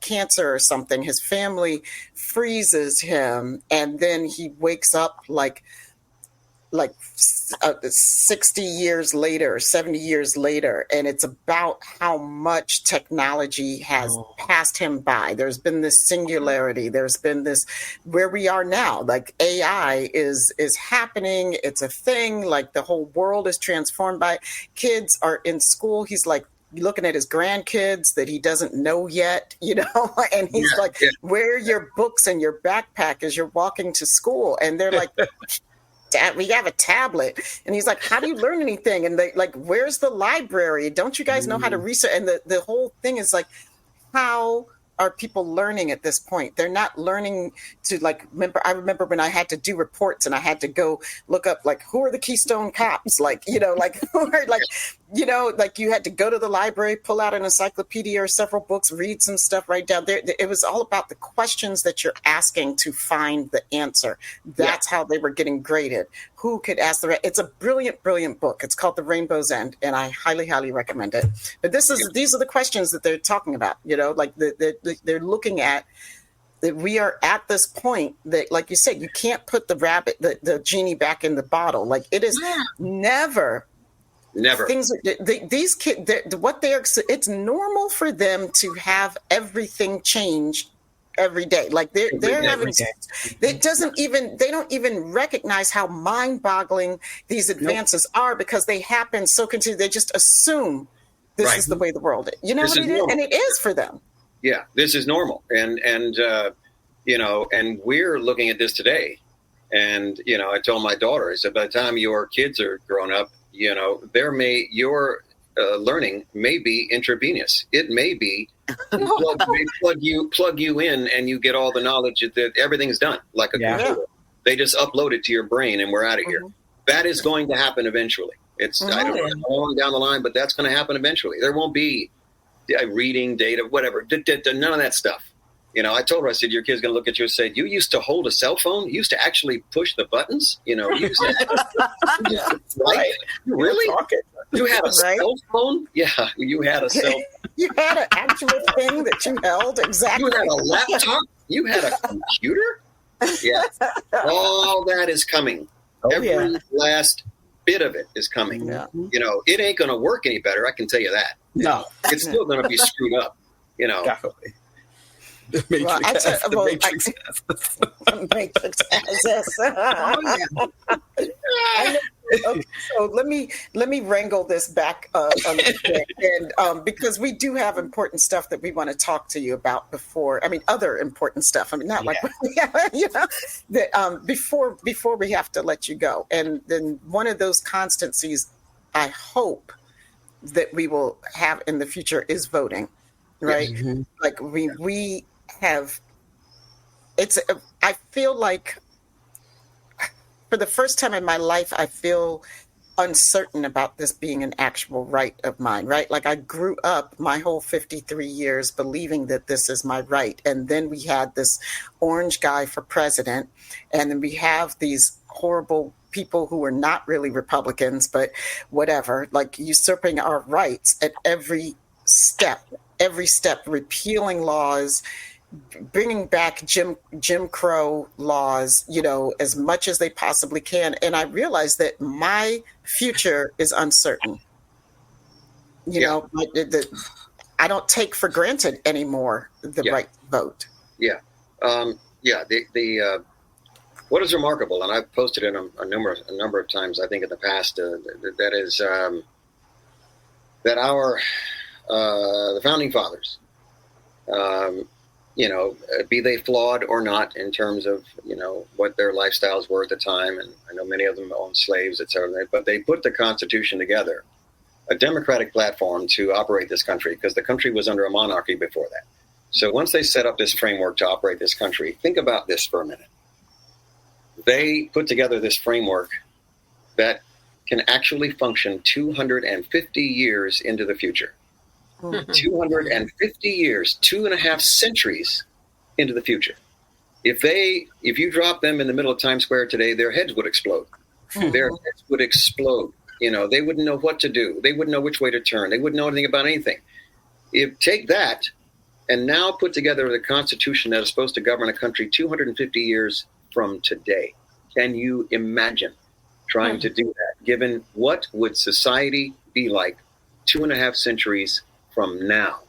cancer or something. His family freezes him, and then he wakes up 60 years later, 70 years later, and it's about how much technology has passed him by. There's been this singularity. There's been this where we are now. AI is happening. It's a thing. The whole world is transformed by it. Kids are in school. He's looking at his grandkids that he doesn't know yet, and he's where are your books and your backpack as you're walking to school? And they're like, Dad, we have a tablet. And he's like, how do you learn anything? And they where's the library? Don't you guys know how to research? And the whole thing is how are people learning at this point? They're not learning to I remember when I had to do reports and I had to go look up who are the Keystone Cops? Who are you had to go to the library, pull out an encyclopedia or several books, read some stuff right down there. It was all about the questions that you're asking to find the answer. That's how they were getting graded. Who could ask it's a brilliant, brilliant book. It's called The Rainbow's End, and I highly, highly recommend it. But these are the questions that they're talking about, they're looking at. That we are at this point that, like you said, you can't put the genie back in the bottle. It is never. Things these kids, it's normal for them to have everything change every day. They're having, they don't even recognize how mind-boggling these advances are because they happen so continually. They just assume this is the way the world is. You know what it is, and it is for them. Yeah, this is normal, and we're looking at this today, and I told my daughter, I said, by the time your kids are grown up, your learning may be intravenous. It may be plug you in, and you get all the knowledge that everything's done like a computer. They just upload it to your brain, and we're out of here. That is going to happen eventually. It's I don't know how long down the line, but that's going to happen eventually. There won't be reading data, whatever, none of that stuff. I told her, I said, your kid's going to look at you and say, you used to hold a cell phone? You used to actually push the buttons? You used to, right? Really? You had a cell phone? Yeah, you had a cell phone. You had an actual thing that you held, exactly. You had a laptop? You had a computer? Yeah. All that is coming. Every last bit of it is coming. Yeah. It ain't going to work any better, I can tell you that. No. It's still going to be screwed up, Definitely. The Matrix Matrix Okay, so let me wrangle this back a little bit, and because we do have important stuff that we want to talk to you about before. I mean, other important stuff. I mean, not that before we have to let you go. And then one of those constancies, I hope that we will have in the future is voting, right? Mm-hmm. We have. I feel like for the first time in my life, I feel uncertain about this being an actual right of mine, right? Like I grew up my whole 53 years believing that this is my right. And then we had this orange guy for president. And then we have these horrible people who are not really Republicans, but whatever, like usurping our rights at every step, repealing laws, bringing back Jim Crow laws, as much as they possibly can. And I realized that my future is uncertain. I don't take for granted anymore the right to vote. Yeah. What is remarkable, and I've posted it a number of times, I think in the past, that is that our the founding fathers, be they flawed or not in terms of, what their lifestyles were at the time. And I know many of them owned slaves, et cetera, but they put the Constitution together, a democratic platform to operate this country, because the country was under a monarchy before that. So once they set up this framework to operate this country, think about this for a minute. They put together this framework that can actually function 250 years into the future. 250 years, 2.5 centuries into the future. If you drop them in the middle of Times Square today, their heads would explode. Their heads would explode. They wouldn't know what to do. They wouldn't know which way to turn. They wouldn't know anything about anything. Take that and now put together the Constitution that is supposed to govern a country 250 years from today. Can you imagine trying to do that? Given what would society be like 2.5 centuries from now,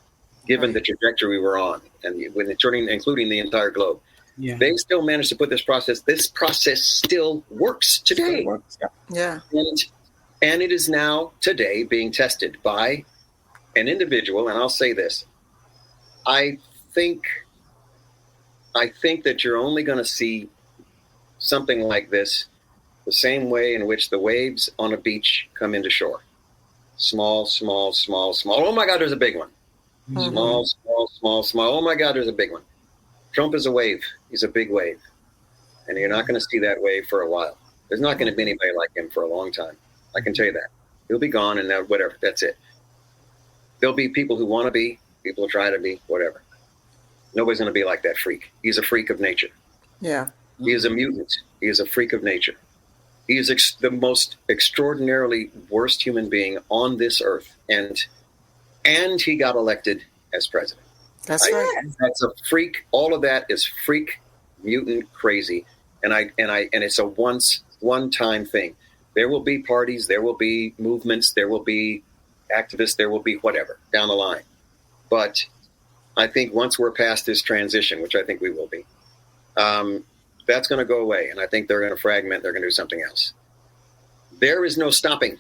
given the trajectory we were on, and including the entire globe? Yeah. They still managed to put this process. This process still works today. Still works, yeah. And it is now today being tested by an individual. And I'll say this: I think that you're only going to see something like this the same way in which the waves on a beach come into shore. Small, small, small, small. Oh my God, there's a big one. Mm-hmm. Small, small, small, small. Oh my God, there's a big one. Trump is a wave. He's a big wave. And you're not going to see that wave for a while. There's not going to be anybody like him for a long time. I can tell you that. He'll be gone and whatever. That's it. There'll be people who want to be, people who try to be, whatever. Nobody's going to be like that freak. He's a freak of nature. Yeah. He is a mutant. He is a freak of nature. He is the most extraordinarily worst human being on this earth. And he got elected as president. That's right. That's a freak. All of that is freak, mutant, crazy. And it's a one-time thing. There will be parties, there will be movements, there will be activists, there will be whatever down the line. But I think once we're past this transition, which I think we will be, that's going to go away. And I think they're going to fragment. They're going to do something else. There is no stopping.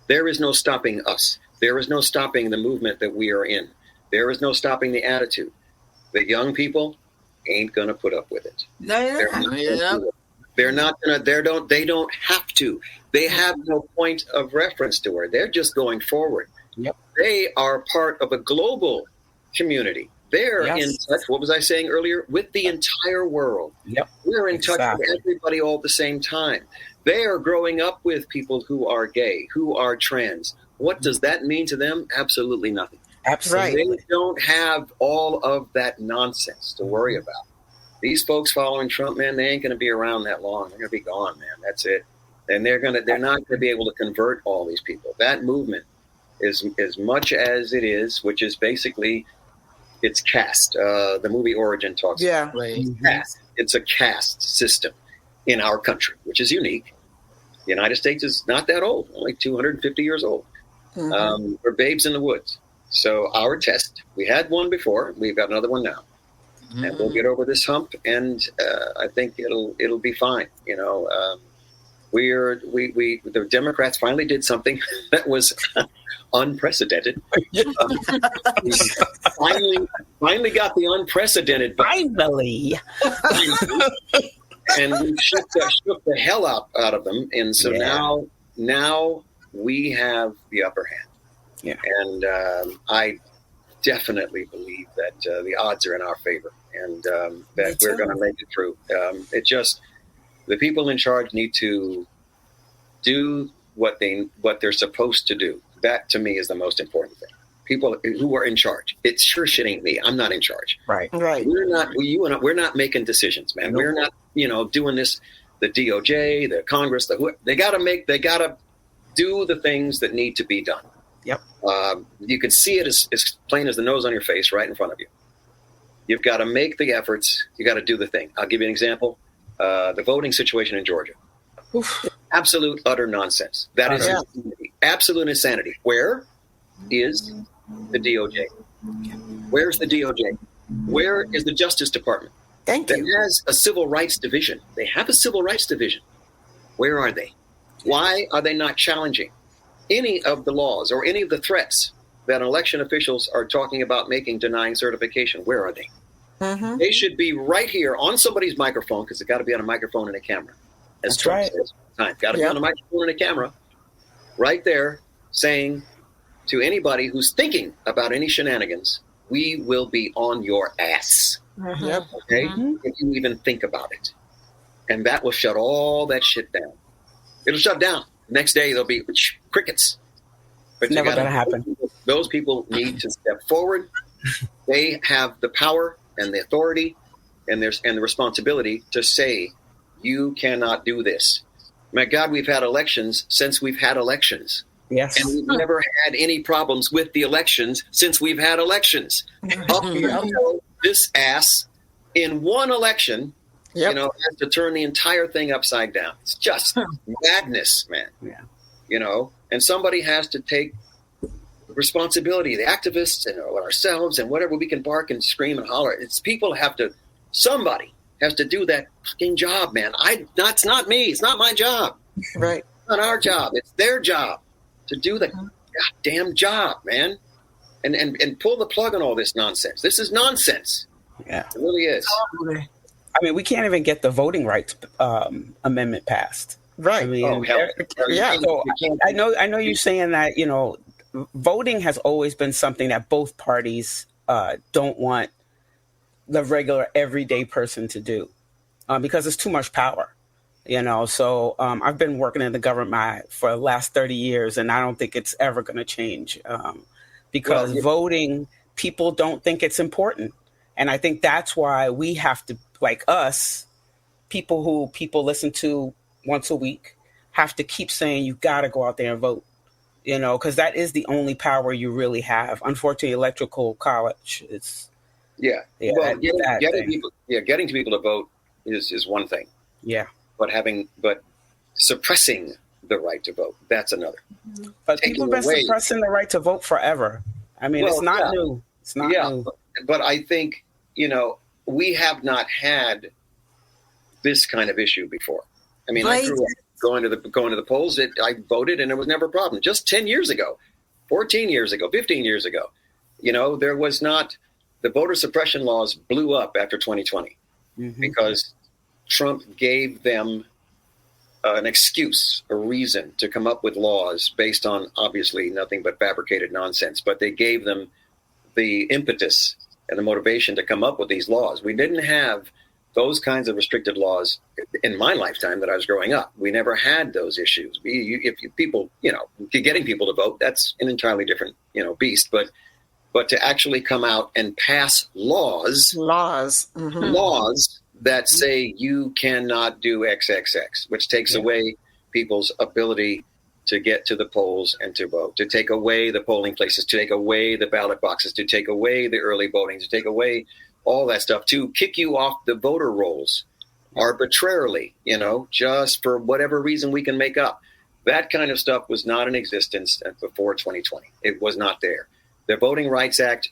There is no stopping us. There is no stopping the movement that we are in. There is no stopping the attitude. The young people ain't going to put up with it. They're not going to. They don't have to. They have no point of reference to her. They're just going forward. Yep. They are part of a global community. They're in touch, what was I saying earlier, with the entire world. Yep. We're in touch with everybody all at the same time. They are growing up with people who are gay, who are trans. What does that mean to them? Absolutely nothing. Absolutely. They don't have all of that nonsense to worry about. These folks following Trump, man, they ain't going to be around that long. They're going to be gone, man. That's it. And they're not going to be able to convert all these people. That movement is as much as it is, which is basically, it's caste. The movie Origin talks about caste. It's a caste system in our country, which is unique. The United States is not that old, only 250 years old. Mm-hmm. We're babes in the woods. So our test, we had one before, we've got another one now. Mm-hmm. And we'll get over this hump, and I think it'll be fine. The Democrats finally did something that was unprecedented. Finally got the unprecedented. Finally. And we shook the hell out of them. And so now we have the upper hand. Yeah. And I definitely believe that the odds are in our favor, and that we're going to make it through. It just, the people in charge need to do what they're supposed to do. That to me is the most important thing. People who are in charge. It sure shit ain't me. I'm not in charge. Right. We're not making decisions, man. Nope. We're not, doing this. The DOJ, the Congress, they got to do the things that need to be done. Yep. You can see it as plain as the nose on your face right in front of you. You've got to make the efforts. You got to do the thing. I'll give you an example. The voting situation in Georgia. Oof. Absolute, utter nonsense. That is absolute insanity. Where is the DOJ? Where's the DOJ? Where is the Justice Department? Thank you. That has a civil rights division. They have a civil rights division. Where are they? Why are they not challenging any of the laws or any of the threats that election officials are talking about making, denying certification? Where are they? Mm-hmm. They should be right here on somebody's microphone, because it's got to be on a microphone and a camera. That's right. Got to be on a microphone and a camera, right there, saying to anybody who's thinking about any shenanigans, we will be on your ass. Mm-hmm. Yep. Okay? Mm-hmm. If you even think about it. And that will shut all that shit down. It'll shut down. Next day, there'll be crickets. But never going to happen. Those people need to step forward. They have the power and the authority and the responsibility to say, you cannot do this. My God, we've had elections since we've had elections. Yes. And we've never had any problems with the elections since we've had elections. Up until this ass in one election, has to turn the entire thing upside down. It's just madness, man. Yeah. And somebody has to take responsibility, the activists and ourselves and whatever we can bark and scream and holler. Somebody has to do that fucking job, man. That's not me. It's not my job. Right. It's not our job. It's their job to do the goddamn job, man. And pull the plug on all this nonsense. This is nonsense. Yeah. It really is. I mean, we can't even get the voting rights amendment passed. Right. I mean, So I know you're saying that, voting has always been something that both parties don't want the regular everyday person to do because it's too much power, So I've been working in the government for the last 30 years, and I don't think it's ever going to change because voting, people don't think it's important. And I think that's why we have to, like us, people who people listen to once a week, have to keep saying you got to go out there and vote, because that is the only power you really have. Unfortunately, electoral college is. Well, getting people to vote is one thing. Yeah. But suppressing the right to vote, that's another. But people have been suppressing the right to vote forever. I mean, it's not new. It's not new. But I think, we have not had this kind of issue before. I mean, I grew up going to the polls. I voted, and it was never a problem. Just 10 years ago, 14 years ago, 15 years ago, there was not. The voter suppression laws blew up after 2020 because Trump gave them an excuse, a reason to come up with laws based on obviously nothing but fabricated nonsense. But they gave them the impetus and the motivation to come up with these laws. We didn't have those kinds of restricted laws in my lifetime that I was growing up. We never had those issues. Getting people to vote, that's an entirely different, beast. But to actually come out and pass laws that say you cannot do XXX, which takes away people's ability to get to the polls and to vote, to take away the polling places, to take away the ballot boxes, to take away the early voting, to take away all that stuff, to kick you off the voter rolls arbitrarily, just for whatever reason we can make up. That kind of stuff was not in existence before 2020. It was not there. The Voting Rights Act,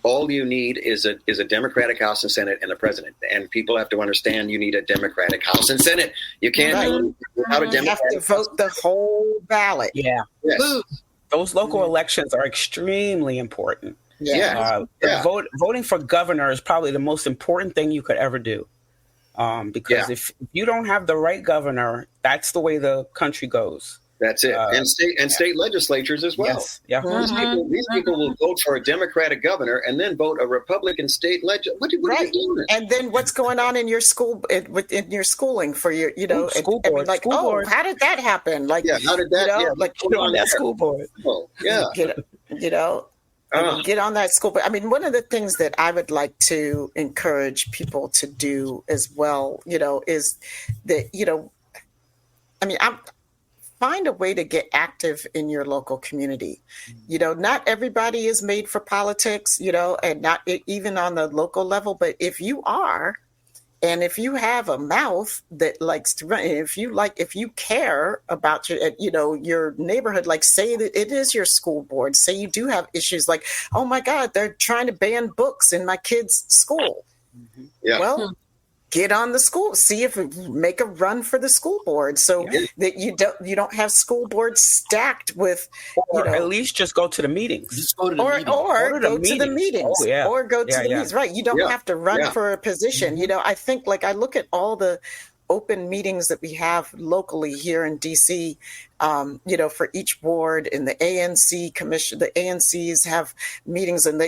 all you need is a Democratic House and Senate and a president. And people have to understand you need a Democratic House and Senate. You can't do it without a Democratic. You have to vote the whole ballot. Yeah. Yes. Those local elections are extremely important. Voting for governor is probably the most important thing you could ever do. Because if you don't have the right governor, that's the way the country goes. That's it. And state legislatures as well. Yes. Yeah. These people will vote for a Democratic governor and then vote a Republican state legislature. What are you doing? And then what's going on in your school, in your schooling for your, school board. Like, school board. How did that happen? Like, how did that? Like, get on that school board. Oh, yeah. Get on that school board. I mean, one of the things that I would like to encourage people to do as well, is that, find a way to get active in your local community. Not everybody is made for politics, and not even on the local level. But if you are, and if you have a mouth that likes to run, if you care about your neighborhood, like say that it is your school board, say you do have issues like, oh my God, they're trying to ban books in my kid's school. Yeah. Well, get on the school, make a run for the school board so that you don't have school boards stacked with, or at least just go to the meetings. Just go to the meetings. Or go to the meetings. Oh, yeah. Or go to the meetings. Right. You don't have to run for a position. I think I look at all the open meetings that we have locally here in DC, for each ward, and the ANC commission, the ANCs have meetings, and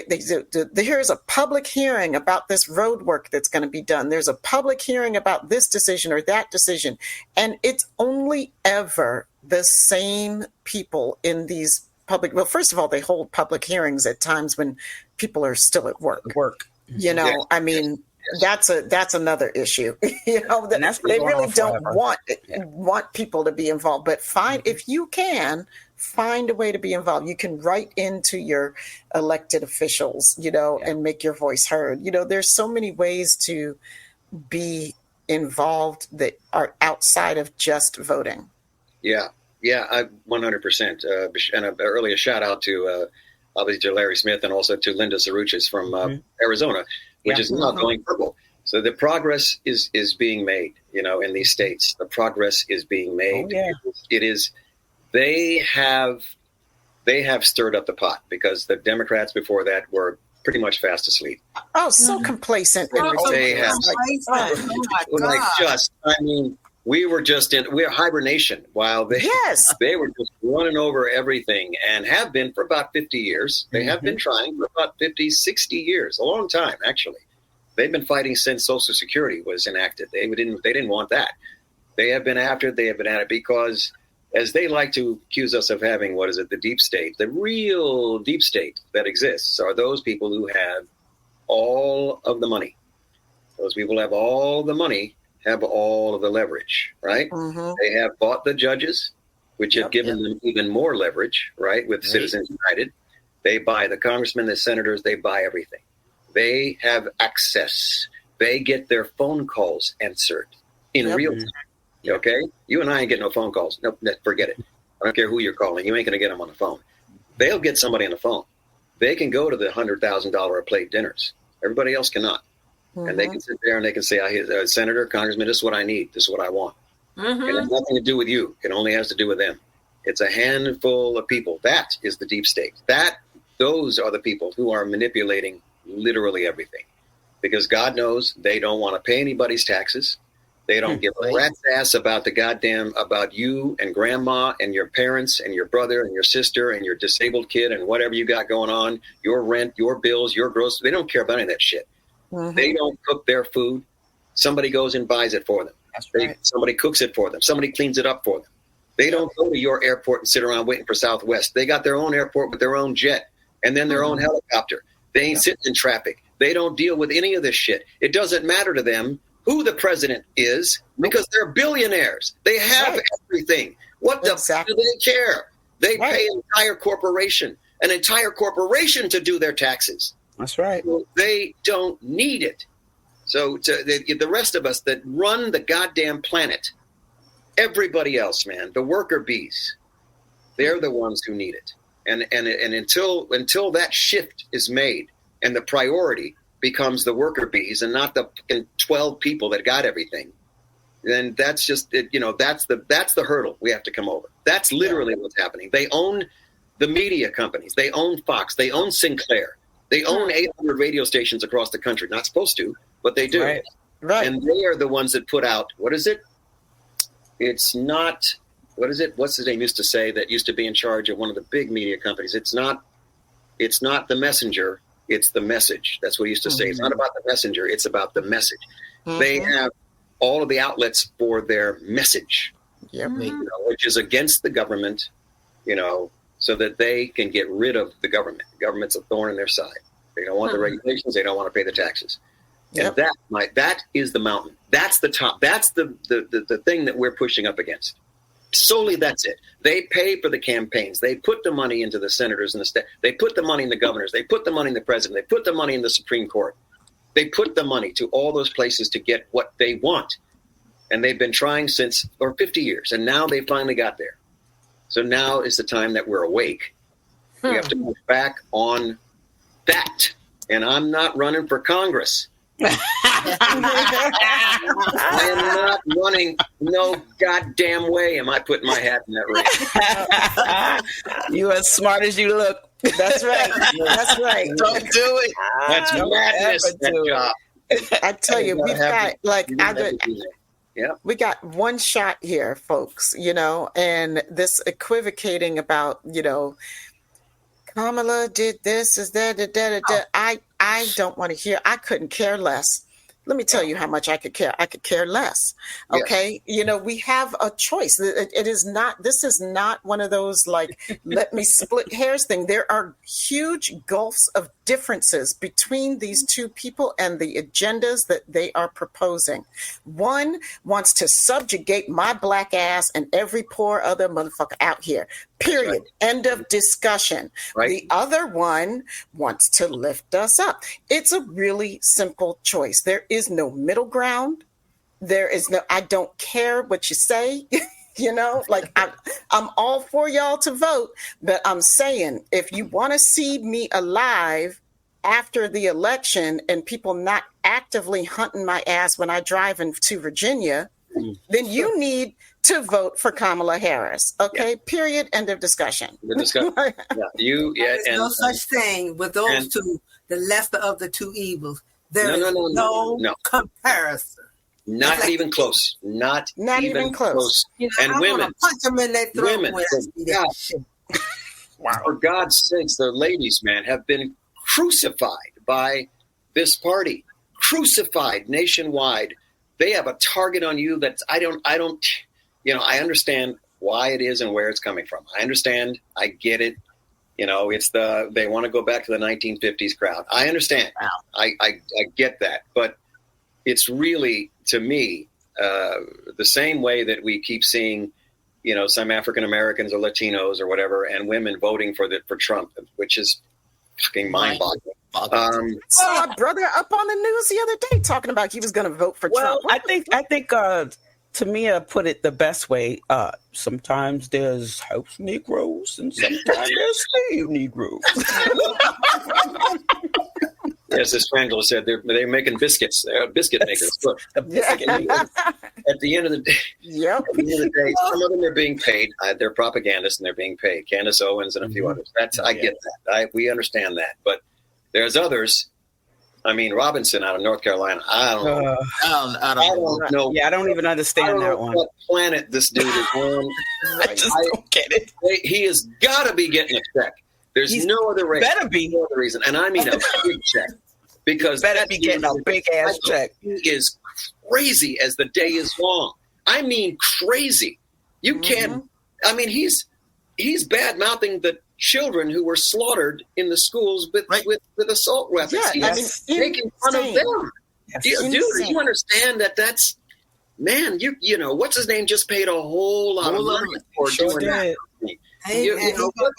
here's a public hearing about this road work that's going to be done. There's a public hearing about this decision or that decision. And it's only ever the same people in these well, first of all, they hold public hearings at times when people are still at work. I mean, that's another issue. That they really don't want people to be involved. But if you can find a way to be involved, you can write into your elected officials, and make your voice heard. There's so many ways to be involved that are outside of just voting. Yeah, 100%. And earlier shout out to obviously to Larry Smith and also to Linda Saruchis from Arizona, which is now going purple. So the progress is being made, in these states. The progress is being made. Oh, yeah. It is. They have stirred up the pot because the Democrats before that were pretty much fast asleep. Oh, so complacent. They have we're hibernation while they were just running over everything and have been for about 50 years. They have been trying for about 50, 60 years, a long time, actually. They've been fighting since Social Security was enacted. They didn't want that. They have been at it because, as they like to accuse us of having, the deep state, the real deep state that exists are those people who have all of the money. Those people have all the money, have all of the leverage, right? They have bought the judges, which have given them even more leverage, right? With Citizens United. They buy the congressmen, the senators, they buy everything. They have access. They get their phone calls answered in real time. Okay? You and I ain't getting no phone calls. Nope, forget it. I don't care who you're calling. You ain't going to get them on the phone. They'll get somebody on the phone. They can go to the $100,000 a plate dinners. Everybody else cannot. And they can sit there and they can say, Senator, Congressman, this is what I need. This is what I want. It has nothing to do with you. It only has to do with them. It's a handful of people. That is the deep state. Those are the people who are manipulating literally everything. Because God knows they don't want to pay anybody's taxes. They don't give a rat's ass about about you and grandma and your parents and your brother and your sister and your disabled kid and whatever you got going on, your rent, your bills, your groceries. They don't care about any of that shit. They don't cook their food. Somebody goes and buys it for them. Somebody cooks it for them. Somebody cleans it up for them. They don't go to your airport and sit around waiting for Southwest. They got their own airport with their own jet and then their own helicopter. They ain't sitting in traffic. They don't deal with any of this shit. It doesn't matter to them who the president is because they're billionaires. They have everything. What the fuck do they care? They pay an entire corporation to do their taxes. That's right. So they don't need it. So the rest of us that run the goddamn planet, everybody else, man, the worker bees, they're the ones who need it. And until that shift is made and the priority becomes the worker bees and not the 12 people that got everything, then that's just that's the hurdle we have to come over. That's literally what's happening. They own the media companies. They own Fox. They own Sinclair. They own 800 radio stations across the country. Not supposed to, but they do. Right. And they are the ones that put out, what is it? It's not what is it? What's his name used to say that used to be in charge of one of the big media companies? It's not the messenger, it's the message. That's what he used to say. It's not about the messenger, it's about the message. They have all of the outlets for their message, which is against the government, so that they can get rid of the government. The government's a thorn in their side. They don't want the regulations. They don't want to pay the taxes. And that is the mountain. That's the top. That's the thing that we're pushing up against. Solely that's it. They pay for the campaigns. They put the money into the senators and the state. They put the money in the governors. They put the money in the president. They put the money in the Supreme Court. They put the money to all those places to get what they want. And they've been trying for 50 years. And now they finally got there. So now is the time that we're awake. We have to move back on that. And I'm not running for Congress. I am not running. No goddamn way am I putting my hat in that ring. You as smart as you look. That's right. That's right. Don't do it. That's madness. That job. I tell you, we've got we got one shot here, folks. And this equivocating about Kamala did this, is that. I don't want to hear. I couldn't care less. Let me tell you how much I could care. I could care less. Okay. Yes. We have a choice. This is not one of those let me split hairs thing. There are huge gulfs of differences between these two people and the agendas that they are proposing. One wants to subjugate my black ass and every poor other motherfucker out here. Period. Right. End of discussion. Right. The other one wants to lift us up. It's a really simple choice. There is no middle ground. I don't care what you say. I'm all for y'all to vote, but I'm saying if you want to see me alive after the election and people not actively hunting my ass when I drive into Virginia, then you need to vote for Kamala Harris. Okay, period. End of discussion. The discussion. There's no such thing with those two, the lesser of the two evils. There is no comparison. Not even close. Not even close. And women. Punch them in their throat. Wow. For God's sakes, the ladies, man, have been crucified by this party. Crucified nationwide. They have a target on you that I understand why it is and where it's coming from. I understand. I get it. They want to go back to the 1950s crowd. I understand. Wow. I get that. But it's really, to me, the same way that we keep seeing, some African Americans or Latinos or whatever, and women voting for Trump, which is fucking mind-boggling. Saw my brother up on the news the other day talking about he was going to vote for Trump. I think to me, I put it the best way. Sometimes there's house Negroes and sometimes there's slave Negroes. Yes, as Frangela said, they're making biscuits. They're biscuit makers. Look, at the end of the day, some of them are being paid. They're propagandists and they're being paid. Candace Owens and a few others. I get that. We understand that. But there's others. I mean, Robinson out of North Carolina. I don't know. I don't know. Yeah, I don't even understand that one. What planet this dude is on? I just don't get it. He has got to be getting a check. There's no other reason. Better be. No other reason. And I mean a big check. Because better be getting a big ass check. He is crazy as the day is long. I mean, crazy. You can't. I mean, he's bad-mouthing the children who were slaughtered in the schools with assault weapons. Yeah, he's making fun of them. Dude, do you understand that's man? You know what's his name just paid a whole lot of money for doing that.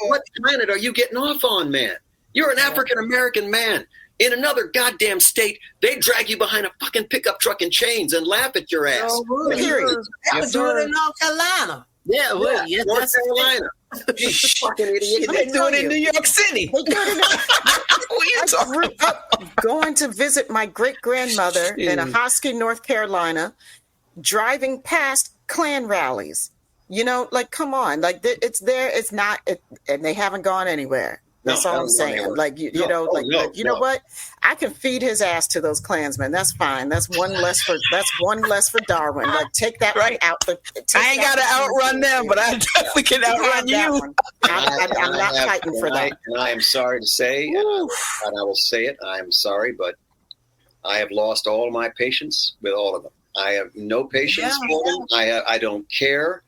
What planet are you getting off on, man? You're an African American man. In another goddamn state, they drag you behind a fucking pickup truck in chains and laugh at your ass. Period. That was doing it in North Carolina. North Carolina. Fucking idiot. They do it in New York City. I grew up going to visit my great-grandmother in Ahoskie, North Carolina, driving past Klan rallies. Come on. It's there. It's not. And they haven't gone anywhere. That's all I'm saying. Like, you know what? I can feed his ass to those Klansmen. That's fine. That's one less for Darwin. Like, take that right out. I ain't got to outrun them, but I definitely can outrun you. I'm not fighting for that. And I am sorry to say, and I will say it, I am sorry, but I have lost all my patience with all of them. I have no patience for them. I don't care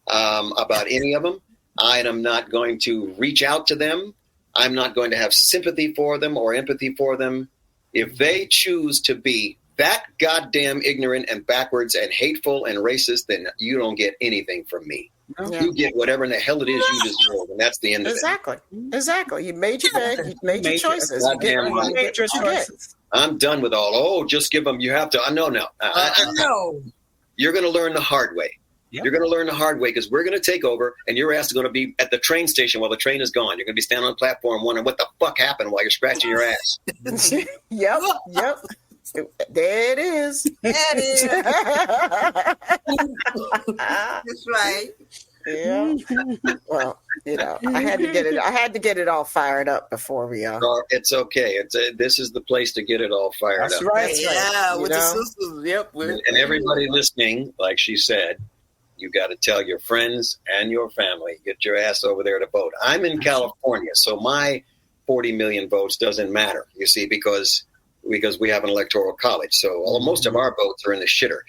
about any of them. I am not going to reach out to them. I'm not going to have sympathy for them or empathy for them. If they choose to be that goddamn ignorant and backwards and hateful and racist, then you don't get anything from me. Yeah. You get whatever in the hell it is you deserve, and that's the end of it. Exactly. You made your bed. You made your choices. You made your choices. I'm done with all. Just give them. You have to. No. No. You're going to learn the hard way. Yep. You're going to learn the hard way because we're going to take over, and your ass is going to be at the train station while the train is gone. You're going to be standing on the platform wondering what the fuck happened while you're scratching your ass. Yep. There it is. That is. That's right. Yeah. Well, I had to get it all fired up before we. It's okay. This is the place to get it all fired up. That's right. Yeah, with the sisters. Yep. And everybody listening, like she said, you got to tell your friends and your family, get your ass over there to vote. I'm in California, so my 40 million votes doesn't matter, you see, because we have an electoral college. So most of our votes are in the shitter.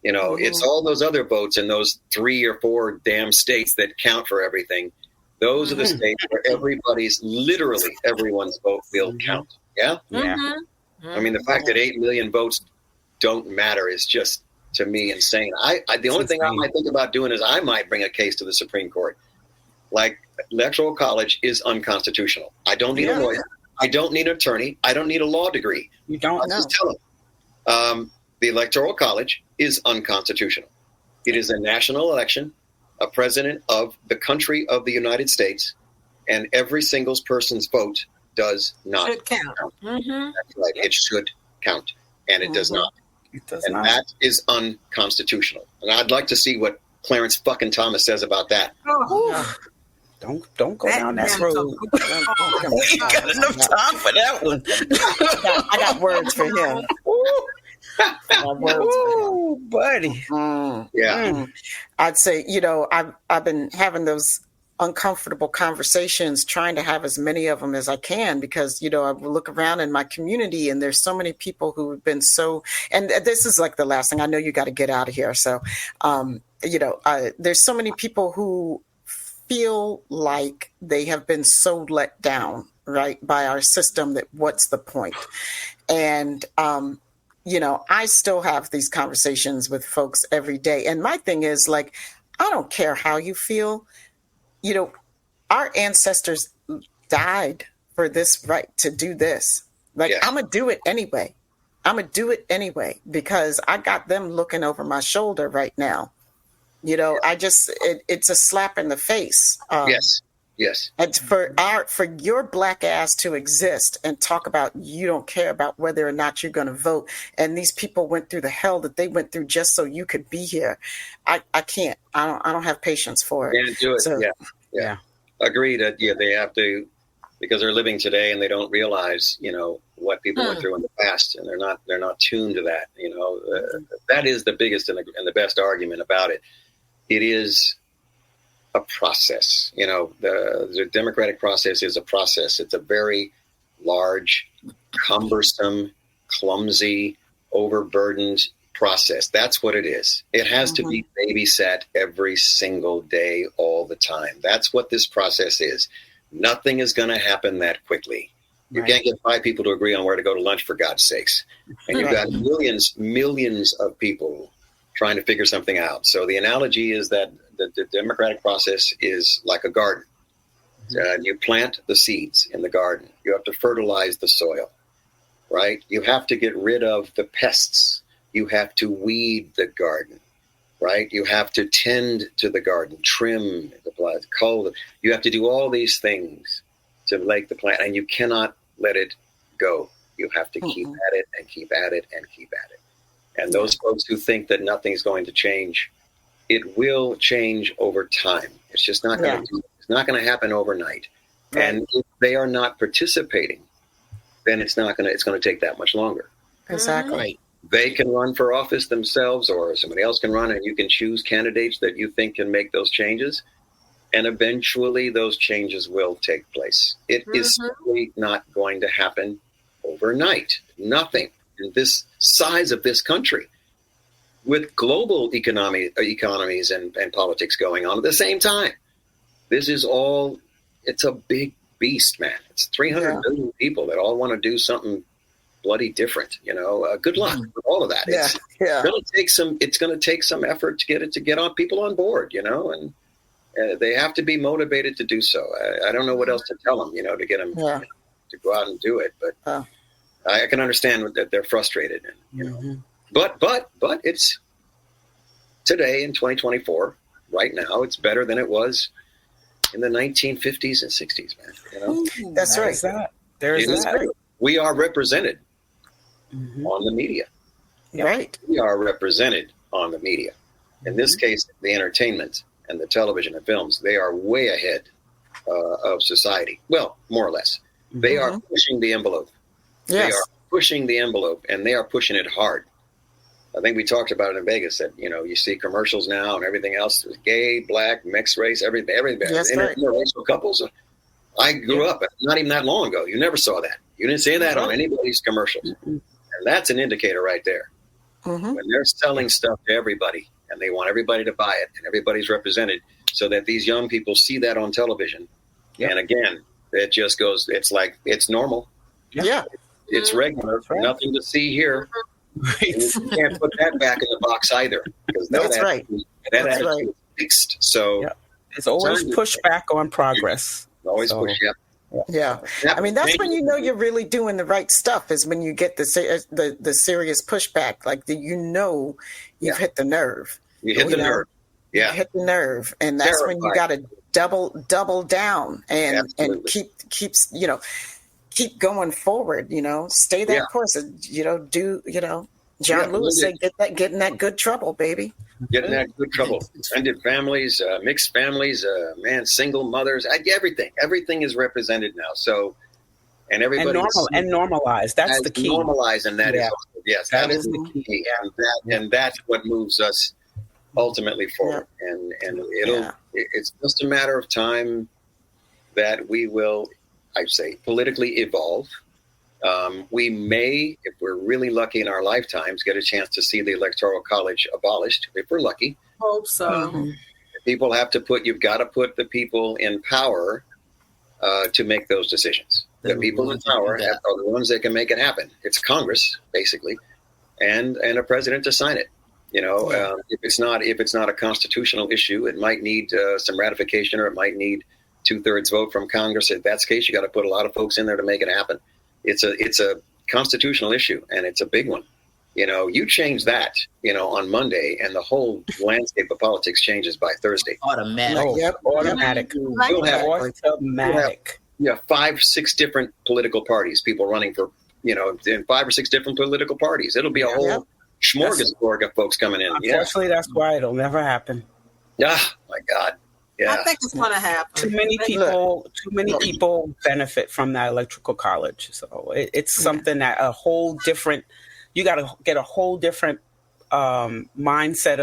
It's all those other votes in those 3 or 4 damn states that count for everything. Those are the states where literally everyone's vote will count. Yeah? Yeah. I mean, the fact that 8 million votes don't matter is just, to me, insane. The only thing I might think about doing is I might bring a case to the Supreme Court. Like, electoral college is unconstitutional. I don't need a lawyer. I don't need an attorney. I don't need a law degree. You don't know. Just tell them. The electoral college is unconstitutional. It is a national election, a president of the country of the United States, and every single person's vote does not count. Mm-hmm. That's right. It should count, and it does not. It does and not. That is unconstitutional. And I'd like to see what Clarence fucking Thomas says about that. Don't go down that road. We ain't got enough time for that one. I got words for him. Buddy. Yeah. I'd say, I've been having those uncomfortable conversations, trying to have as many of them as I can, because, I look around in my community and there's so many people who have been and this is like the last thing. I know you got to get out of here. So, there's so many people who feel like they have been so let down, right, by our system that what's the point? And, I still have these conversations with folks every day. And my thing is, like, I don't care how you feel. Our ancestors died for this right to do this. Like, I'm going to do it anyway. Because I got them looking over my shoulder right now. It's a slap in the face. Yes. And for your black ass to exist and talk about you don't care about whether or not you're going to vote, and these people went through the hell that they went through just so you could be here. I can't. I don't have patience for it. Can't do it. So, yeah. Agreed. They have to, because they're living today and they don't realize, what people went through in the past, and they're not tuned to that. That is the biggest and the best argument about it. It is a process. The democratic process is a process. It's a very large, cumbersome, clumsy, overburdened process. That's what it is. It has to be babysat every single day, all the time. That's what this process is. Nothing is going to happen that quickly. You can't get 5 people to agree on where to go to lunch, for God's sakes. And you've got millions of people trying to figure something out. So the analogy is that the democratic process is like a garden. You plant the seeds in the garden. You have to fertilize the soil, right? You have to get rid of the pests. You have to weed the garden, right? You have to tend to the garden, trim the plant, cull. You have to do all these things to make the plant, and you cannot let it go. You have to keep at it and keep at it and keep at it. And those folks who think that nothing's going to change, it will change over time. It's just not going to. It's not going to happen overnight. Right. And if they are not participating, then it's going to take that much longer. Exactly. Right. They can run for office themselves, or somebody else can run, and you can choose candidates that you think can make those changes. And eventually those changes will take place. It is simply not going to happen overnight. Nothing in this size of this country, with global economies and politics going on at the same time. This is all, it's a big beast, man. It's 300 million people that all want to do something bloody different. Good luck with all of that. It's going to take some effort to get on people on board, and they have to be motivated to do so. I don't know what else to tell them, to get them to go out and do it. But I can understand that they're frustrated, and but it's today in 2024. Right now, it's better than it was in the 1950s and 60s, man. That's right. There's that. We are represented on the media. Right. We are represented on the media. In this case, the entertainment and the television and films, they are way ahead of society. Well, more or less. They are pushing the envelope. Yes. They are pushing the envelope, and they are pushing it hard. I think we talked about it in Vegas that, you see commercials now and everything else. Gay, black, mixed race, everything. Yes, right. Interracial couples. I grew up not even that long ago. You never saw that. You didn't see that on anybody's commercials. And that's an indicator right there. When they're selling stuff to everybody and they want everybody to buy it and everybody's represented so that these young people see that on television. And again, it just goes, it's like, it's normal. Yeah. It's regular. Right. Nothing to see here. Right. You can't put that back in the box either. Because that's right. That's right. Fixed. So it's always pushback on progress. Always push, Yeah. I mean, that's when you know you're really doing the right stuff, is when you get the serious pushback, like you've hit the nerve. You hit the nerve. Yeah. You hit the nerve. And that's when you got to double down and keep going forward, stay that course. John Lewis said, get in that good trouble, baby. Get in that good trouble. Extended families, mixed families, single mothers, everything is represented now. So, and everybody and normalized. That's the key. Normalized, and that is that is the key, and that's what moves us ultimately forward. And it's just a matter of time that we will, I'd say, politically evolve. We may, if we're really lucky in our lifetimes, get a chance to see the Electoral College abolished, if we're lucky. Hope so. You've got to put the people in power to make those decisions. The people in power are the ones that can make it happen. It's Congress, basically, and a president to sign it. If it's not a constitutional issue, it might need some ratification, or it might need 2/3 vote from Congress. If that's the case, you got to put a lot of folks in there to make it happen. It's a constitutional issue, and it's a big one. You change that, on Monday, and the whole landscape of politics changes by Thursday. Automatic. Automatic. You'll have 5-6 different political parties, people running for, in 5 or 6 different political parties. It'll be a whole smorgasbord of folks coming in. Unfortunately, that's why it'll never happen. Ah, my God. Yeah. I think it's going to happen. Too many people benefit from that electoral college. So it's something that you got to get a whole different mindset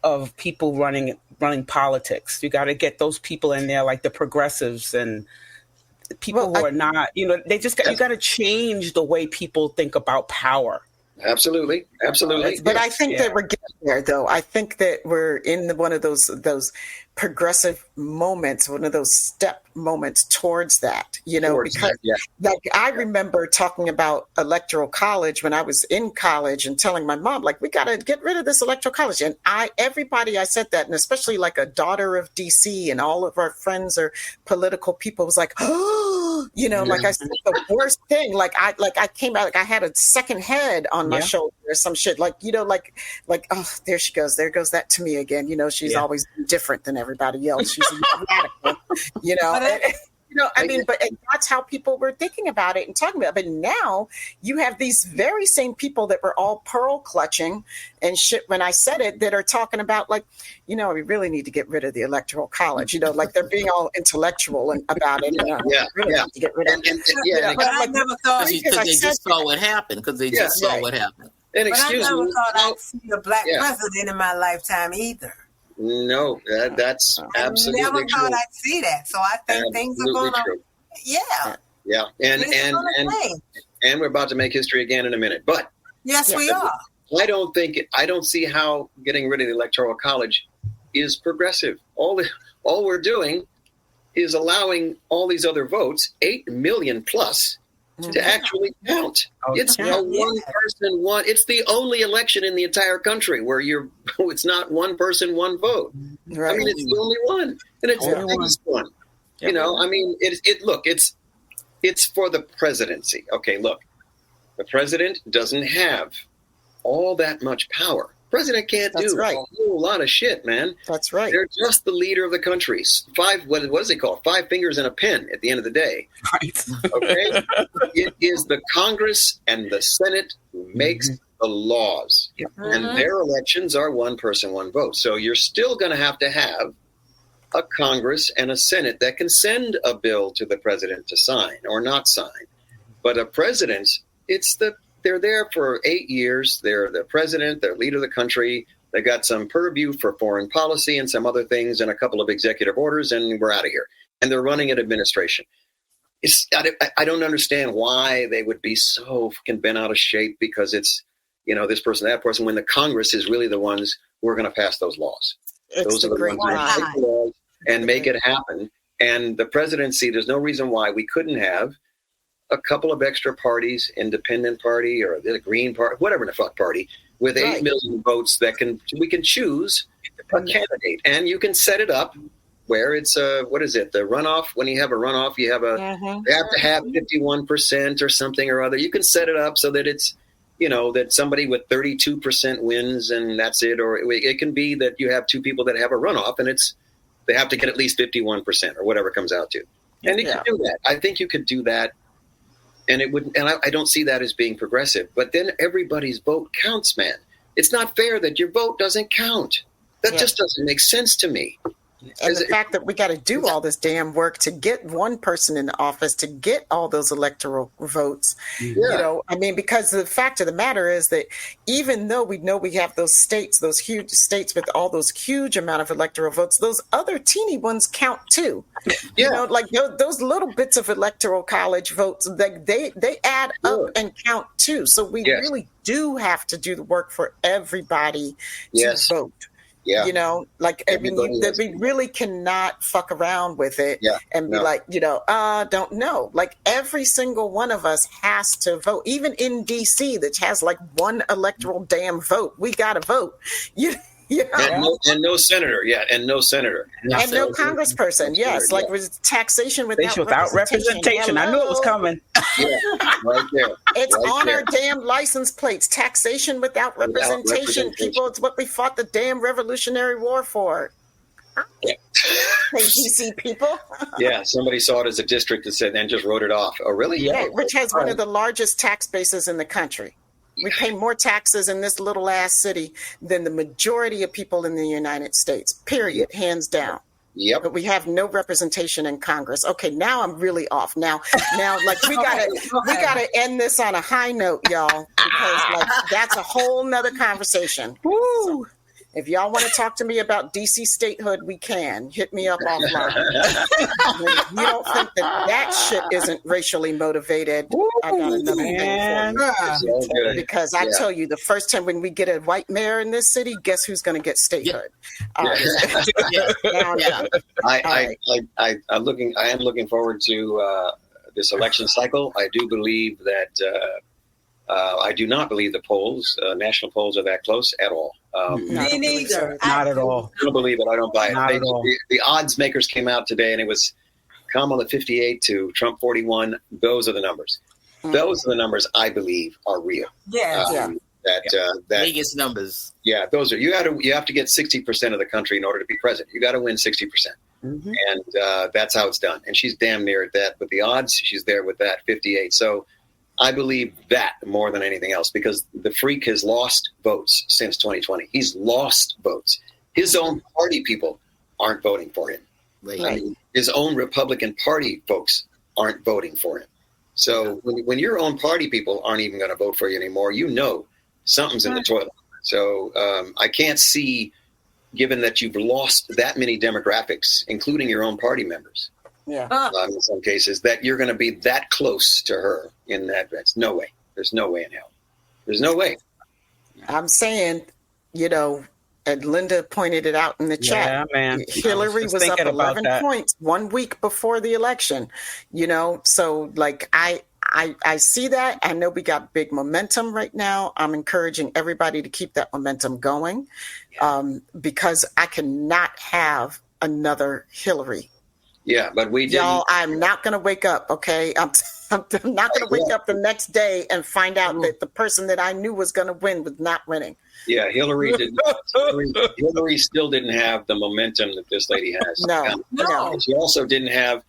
of people running politics. You got to get those people in there, like the progressives and people who are not, you got to change the way people think about power. Absolutely. But I think that we're getting there, though. I think that we're in one of those progressive moments, one of those step moments towards that, like I remember talking about electoral college when I was in college and telling my mom, like, we got to get rid of this electoral college. And everybody I said that, and especially like a daughter of DC and all of our friends are political people, was like, oh, like I said, the worst thing, like I came out, like I had a second head on my shoulder or some shit, like, oh, there she goes. There goes that to me again. She's always different than everybody else. She's a radical, but that's how people were thinking about it and talking about it. But now you have these very same people that were all pearl clutching and shit when I said it, that are talking about like, we really need to get rid of the Electoral College. Like they're being all intellectual about it. But I never thought because they just saw what happened. Because they just saw what happened. And but I never thought I'd see a black president in my lifetime either. No, that's absolutely true. I never thought I'd see that. So I think things are going to, yeah. And we're about to make history again in a minute. But yes, we are. I don't see how getting rid of the Electoral College is progressive. All we're doing is allowing all these other votes, 8 million plus, to actually count. It's a one person, one. It's the only election in the entire country where it's not one person, one vote. Right. I mean, it's the only one, and it's the biggest one. I mean, it's for the presidency. Okay, look, the president doesn't have all that much power. President can't do a whole lot of shit, man. That's right. They're just the leader of the country. What is it called? 5 fingers and a pen at the end of the day. Right. Okay? It is the Congress and the Senate who makes the laws. And their elections are one person, one vote. So you're still going to have a Congress and a Senate that can send a bill to the president to sign or not sign. But a president, they're there for 8 years. They're the president, they're leader of the country. They got some purview for foreign policy and some other things and a couple of executive orders, and we're out of here. And they're running an administration. I don't understand why they would be so fucking bent out of shape because it's, this person, that person, when the Congress is really the ones who are going to pass those laws. Those are the ones who make the laws and make it happen. And the presidency, there's no reason why we couldn't have a couple of extra parties, independent party or the Green Party, whatever the fuck party, with 8 million votes we can choose a candidate, and you can set it up where it's the runoff. When you have a runoff, you have they have to have 51% or something or other. You can set it up so that it's that somebody with 32% wins and that's it, or it can be that you have 2 people that have a runoff and they have to get at least 51% or whatever it comes out to, and you can do that. I think you could do that. And it wouldn't, and I don't see that as being progressive. But then everybody's vote counts, man. It's not fair that your vote doesn't count. That just doesn't make sense to me. And the fact that we got to do all this damn work to get one person in the office, to get all those electoral votes, because the fact of the matter is that even though we know we have those states, those huge states with all those huge amount of electoral votes, those other teeny ones count too. Like those little bits of electoral college votes, they add up and count too. So we really do have to do the work for everybody to vote. Yeah. We really cannot fuck around with it and be don't know. Like every single one of us has to vote. Even in DC, that has like one electoral damn vote, we got to vote. And no senator, and no senator. And no congressperson, like with taxation without representation. I knew it was coming. Right there. It's on our damn license plates. Taxation without representation. People, it's what we fought the damn Revolutionary War for. Hey, DC people. Somebody saw it as a district and just wrote it off. Oh, really? Yeah, which has one of the largest tax bases in the country. We pay more taxes in this little ass city than the majority of people in the United States, period, hands down. Yep. But we have no representation in Congress. Okay, now I'm really off. Now, like we gotta end this on a high note, y'all, because like that's a whole nother conversation. Woo! If y'all want to talk to me about DC statehood, we can. Hit me up offline. You don't think that shit isn't racially motivated? I got another thing for you. Because I tell you, the first time when we get a white mayor in this city, guess who's going to get statehood? I am looking forward to this election cycle. I do believe that. I do not believe the polls, national polls, are that close at all. Me neither. Not at all. I don't believe it. I don't buy it. Not at all. The odds makers came out today, and it was Kamala 58 to Trump 41. Those are the numbers. Those are the numbers I believe are real. That Vegas numbers. Yeah, those are. You have to get 60% of the country in order to be president. You got to win 60%. And that's how it's done. And she's damn near at that. But the odds, she's there with that 58. So I believe that more than anything else, because the freak has lost votes since 2020. He's lost votes. His own party people aren't voting for him. Right. I mean, his own Republican Party folks aren't voting for him. So when your own party people aren't even going to vote for you anymore, you know something's in the toilet. So I can't see, given that you've lost that many demographics, including your own party members, in some cases, that you're going to be that close to her in that. That's no way. There's no way in hell. There's no way. I'm saying, and Linda pointed it out in the chat. Yeah, man. Hillary was up 11 points 1 week before the election, So like I see that. I know we got big momentum right now. I'm encouraging everybody to keep that momentum going because I cannot have another Hillary. Yeah, but we didn't. Y'all, I'm not going to wake up, okay? I'm not going to wake up the next day and find out that the person that I knew was going to win was not winning. Yeah, Hillary didn't. Hillary still didn't have the momentum that this lady has. No. She also didn't have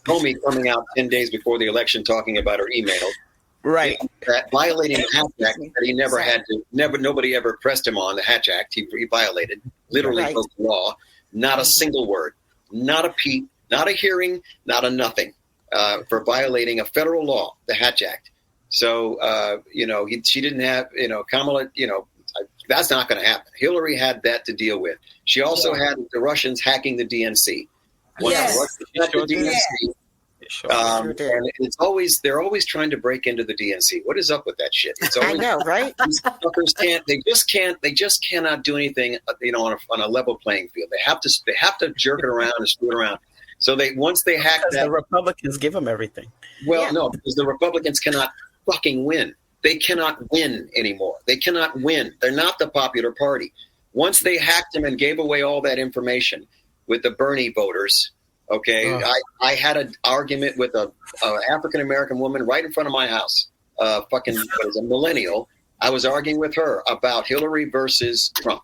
Comey coming out 10 days before the election talking about her email. Right. That violating the Hatch Act that he never had to, nobody ever pressed him on the Hatch Act. He violated, literally broke the law. Not a single word, not a peep, not a hearing, not a nothing for violating a federal law, the Hatch Act. So, she didn't have, Kamala, that's not going to happen. Hillary had that to deal with. She also had the Russians hacking the DNC. And it's always, they're always trying to break into the DNC. What is up with that shit? It's always, I know, right? These fuckers they just cannot do anything, on a level playing field. They have to jerk it around and screw it around. So once they hack that, the Republicans give them everything. Well, no, because the Republicans cannot fucking win. They cannot win anymore. They cannot win. They're not the popular party. Once they hacked them and gave away all that information with the Bernie voters, okay, I had an argument with a African-American woman right in front of my house, a millennial. I was arguing with her about Hillary versus Trump.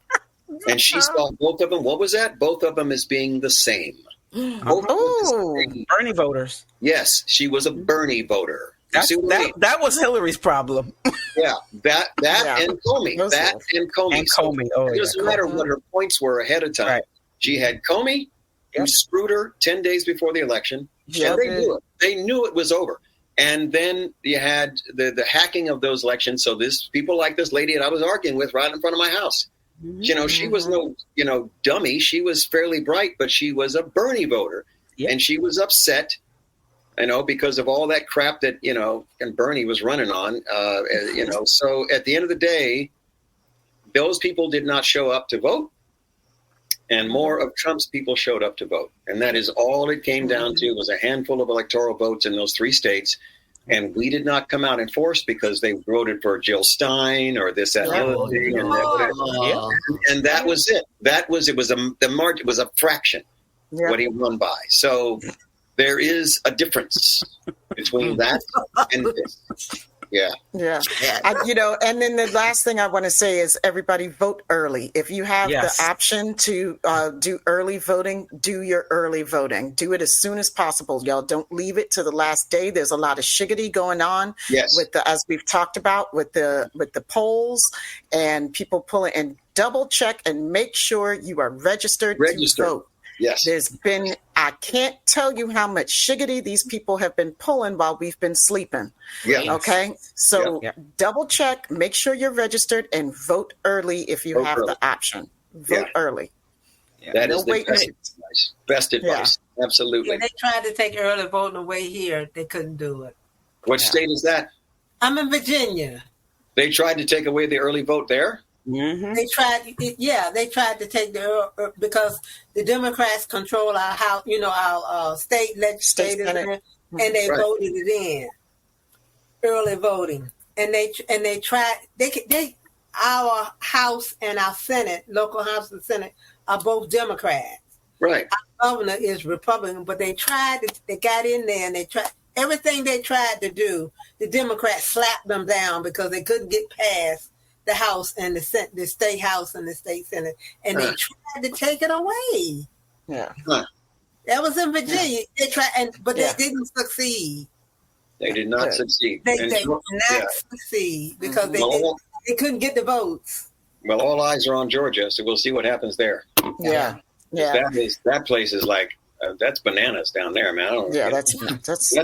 And she saw both of them. What was that? Both of them as being the same. Bernie voters. Yes, she was a Bernie voter. That was Hillary's problem. Yeah, that and Comey. And Comey. It doesn't matter what her points were ahead of time. Right. She had Comey, who screwed her 10 days before the election. And they knew it. They knew it was over. And then you had the hacking of those elections. So people like this lady that I was arguing with right in front of my house. She was no, dummy. She was fairly bright, but she was a Bernie voter. Yep. And she was upset, because of all that crap that, and Bernie was running on, So at the end of the day, those people did not show up to vote. And more of Trump's people showed up to vote. And that is all it came down to, was a handful of electoral votes in those 3 states. And we did not come out in force because they voted for Jill Stein or this, that, and the other thing. And that was it. The margin, it was a fraction what he won by. So there is a difference between that and this. Yeah. And then the last thing I want to say is everybody vote early. If you have the option to do early voting, do your early voting. Do it as soon as possible. Y'all don't leave it to the last day. There's a lot of shiggity going on with as we've talked about with the polls and people pulling, and double check and make sure you are registered to vote. Yes. I can't tell you how much shiggity these people have been pulling while we've been sleeping. Yeah. Okay. So double check, make sure you're registered, and vote early if you have the option. Vote early. Yeah. That is the best advice. Yeah. Absolutely. Yeah, they tried to take early voting away here. They couldn't do it. What state is that? I'm in Virginia. They tried to take away the early vote there? Mm-hmm. They tried to take because the Democrats control our house, our state legislators, and they voted it in early voting, and they tried. Our House and our Senate, local House and Senate, are both Democrats. Right. Our governor is Republican, but they got in there and they tried everything they tried to do. The Democrats slapped them down because they couldn't get past the House and the state House and the state Senate, and they tried to take it away. Yeah. That was in Virginia. They tried, but they didn't succeed. They did not succeed. They did not succeed because they couldn't get the votes. Well, all eyes are on Georgia, so we'll see what happens there. Yeah. That place is like that's bananas down there, man. I don't know. That's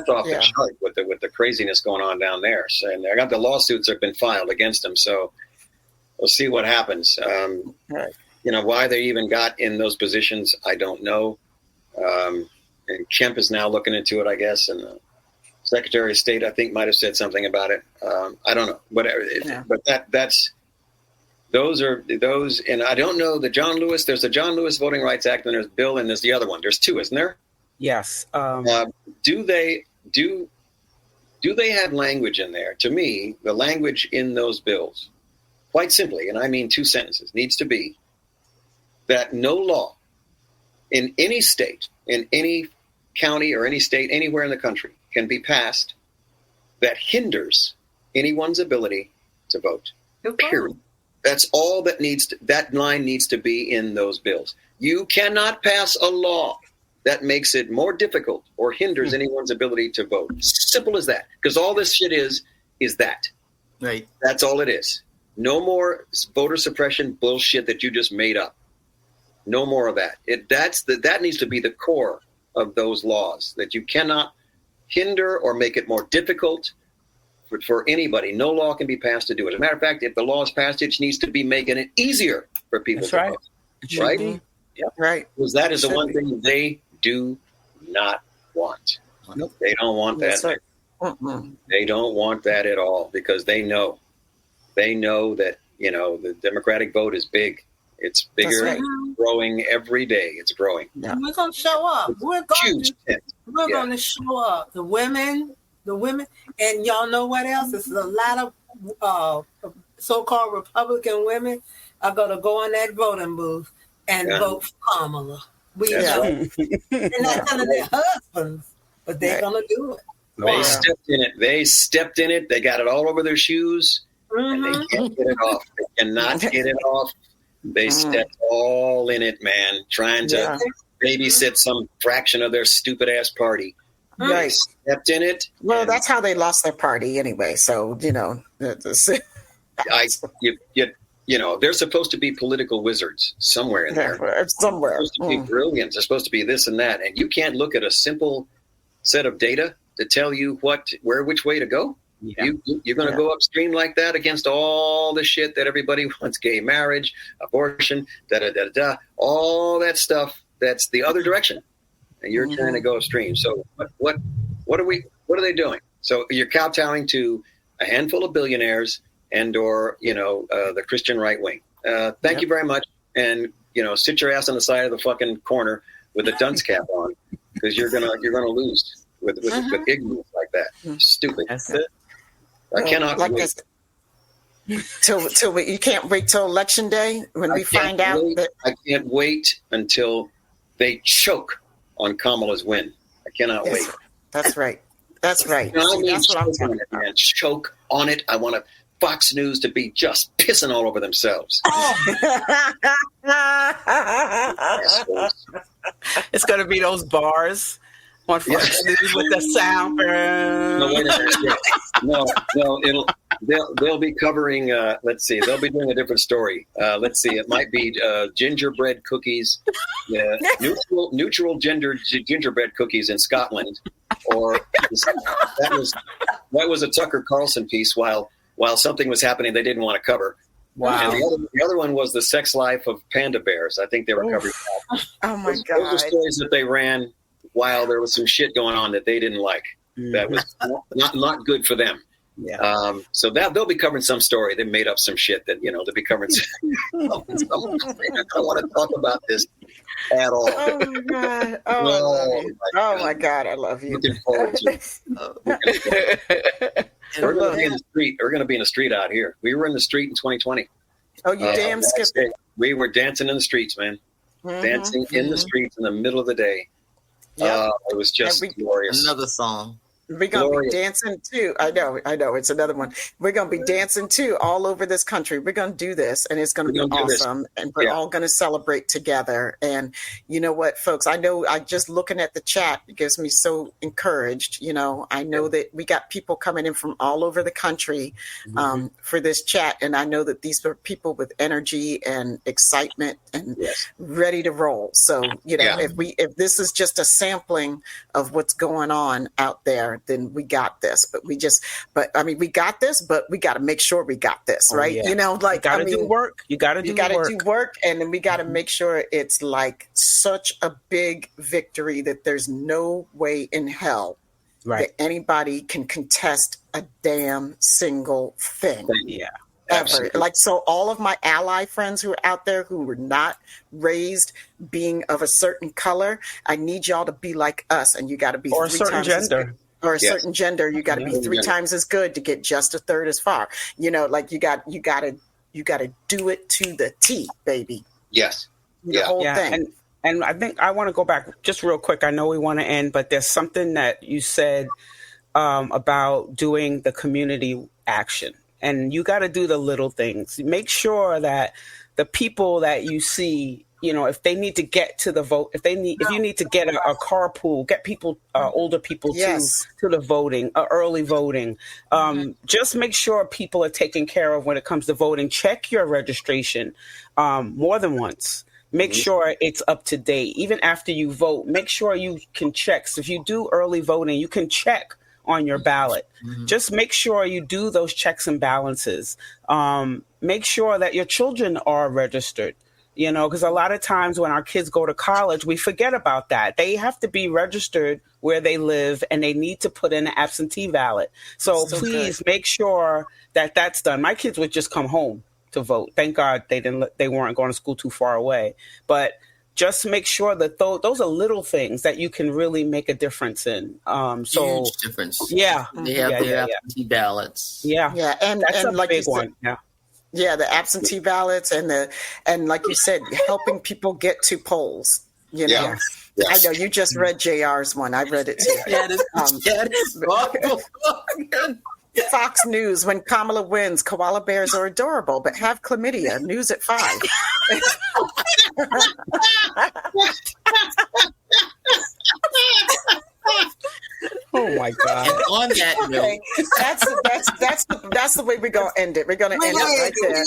off the chart with the craziness going on down there. So, and I got the lawsuits that have been filed against them, so we'll see what happens. Right. Why they even got in those positions, I don't know. And Kemp is now looking into it, I guess, and the Secretary of State, I think, might have said something about it. I don't know, whatever. But that's. Those, and I don't know there's the John Lewis Voting Rights Act, and there's Bill, and there's the other one. There's two, isn't there? Yes. Do they have language in there? To me, the language in those bills, quite simply, and I mean 2 sentences, needs to be that no law in any state, in any county or any state, anywhere in the country can be passed that hinders anyone's ability to vote. Period. That's all that line needs to be in those bills. You cannot pass a law that makes it more difficult or hinders anyone's ability to vote. Simple as that. Because all this shit is that. Right. That's all it is. No more voter suppression bullshit that you just made up. No more of that. That needs to be the core of those laws, that you cannot hinder or make it more difficult for anybody. No law can be passed to do it. As a matter of fact, if the law is passed, it needs to be making it easier for people to vote. Right? Yeah. Right. Because that is the one thing they do not want. Nope. They don't want that. Right. They don't want that at all, because they know that, the Democratic vote is big. It's bigger, right. It's growing every day. It's growing. Yeah. We're going to show up. We're going to show up. The women, and y'all know what else? There's a lot of so-called Republican women are going to go in that voting booth and vote for Kamala. They're not telling their husbands, but they're going to do it. They stepped in it. They got it all over their shoes, and they can't get it off. They cannot get it off. They stepped all in it, man, trying to babysit some fraction of their stupid-ass party. Right. They stepped in it. Well, that's how they lost their party anyway. So, they're supposed to be political wizards somewhere in there. Somewhere. They're supposed to be brilliant. They're supposed to be this and that. And you can't look at a simple set of data to tell you which way to go. Yeah. You're going to go upstream like that against all the shit that everybody wants: gay marriage, abortion, all that stuff. That's the other direction, and you're trying to go upstream. So what are they doing? So you're kowtowing to a handful of billionaires and/or the Christian right wing. Thank you very much, and sit your ass on the side of the fucking corner with a dunce cap on, because you're gonna lose with ignorance like that. Stupid. That's it. I cannot wait. You can't wait till election day when we find out that. I can't wait until they choke on Kamala's win. I cannot wait. That's right. That's right. That's what I'm talking about. Man. Choke on it. I want Fox News to be just pissing all over themselves. It's going to be those bars on Fox News with the sound. No, wait a minute. No, they'll be covering. Let's see, they'll be doing a different story. Let's see, it might be gingerbread cookies, neutral gender gingerbread cookies in Scotland, or that was a Tucker Carlson piece while something was happening they didn't want to cover. Wow. And the other one was the sex life of panda bears. I think they were covering that. Oh my God! Those are stories that they ran while there was some shit going on that they didn't like. That was not good for them. Yeah. So that they'll be covering some story. They made up some shit that they'll be covering. I don't want to talk about this at all. Oh my God! Oh my God! I love you. Looking forward to it. We're going to be in the street. We're going to be in the street out here. We were in the street in 2020. Oh, you damn skipped it. We were dancing in the streets, man. Dancing in the streets in the middle of the day. It was just glorious. Another song. We're going to be dancing too. I know. It's another one. We're going to be dancing too all over this country. We're going to do this, and it's going to be awesome. And we're all going to celebrate together. And you know what, folks? I know I just looking at the chat, it gives me so encouraged. You know, I know that we got people coming in from all over the country for this chat. And I know that these are people with energy and excitement and ready to roll. So, you know, if this is just a sampling of what's going on out there, then we got this. We got this, but we got to make sure we got this, right? You know, like, you gotta do work. You got to do work. And then we got to make sure it's like such a big victory that there's no way in hell that anybody can contest a damn single thing. Yeah. Ever. Absolutely. Like, so all of my ally friends who are out there who were not raised being of a certain color, I need y'all to be like us, and you got to be or a certain gender. Or a certain gender, you got to be 3 times as good to get just a third as far. You know, like you got to do it to the T, baby. Yes. The whole thing. And I think I want to go back just real quick. I know we want to end, but there's something that you said about doing the community action. And you got to do the little things. Make sure that the people that you see, you know, if they need to get to the vote, if you need to get a carpool, get people, older people to the voting, early voting. Just make sure people are taken care of when it comes to voting. Check your registration more than once. Make sure it's up to date. Even after you vote, make sure you can check. So if you do early voting, you can check on your ballot. Just make sure you do those checks and balances. Make sure that your children are registered, you know, because a lot of times when our kids go to college, we forget about that. They have to be registered where they live, and they need to put in an absentee ballot. So please make sure that that's done. My kids would just come home to vote. Thank God they weren't going to school too far away. But just make sure that those are little things that you can really make a difference in. Huge difference. Yeah. They have their absentee ballots. Yeah. Yeah. And that's a like big one. Yeah. Yeah, the absentee ballots and like you said, helping people get to polls. You know, Yeah. Yes. I know you just read JR's one. I read it too. Fox News, when Kamala wins, koala bears are adorable, but have chlamydia. News at 5. Oh my God! And on that note, that's the way we're gonna end it. We're gonna end it right there.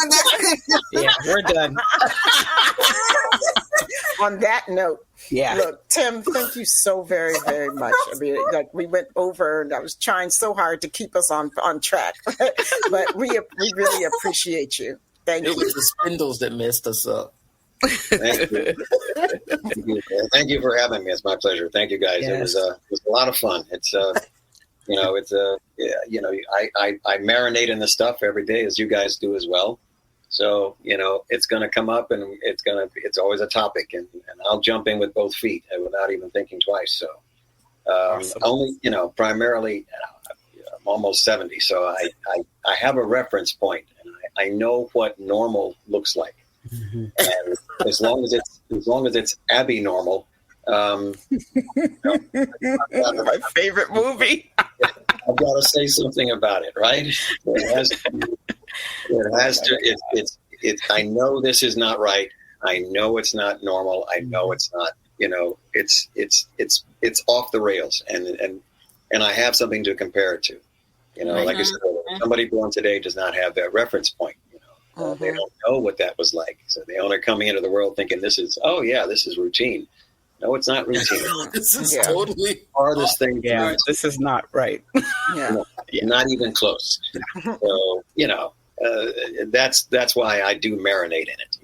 Yeah, we're done. On that note, yeah. Look, Tim, thank you so very, very much. I mean, like, we went over, and I was trying so hard to keep us on track, but we really appreciate you. Thank you. It was the spindles that messed us up. Thank you. Thank you for having me. It's my pleasure. Thank you, guys. Yes. It was a lot of fun. It's I marinate in the stuff every day, as you guys do as well. So, you know, it's going to come up, and it's always a topic, and I'll jump in with both feet without even thinking twice. So, awesome. Only, you know, primarily, I'm almost 70, so I have a reference point, and I know what normal looks like. Mm-hmm. And as long as it's Abby normal, my favorite movie. I've got to say something about it, right? It has to. I know this is not right. I know it's not normal. I know it's not. You know, it's off the rails, and I have something to compare it to. You know, like I said, somebody born today does not have that reference point. They don't know what that was like. So they only coming into the world thinking this is routine. No, it's not routine. This is totally hardest thing. Yeah, this is not right. Not even close. So, you know, that's why I do marinate in it.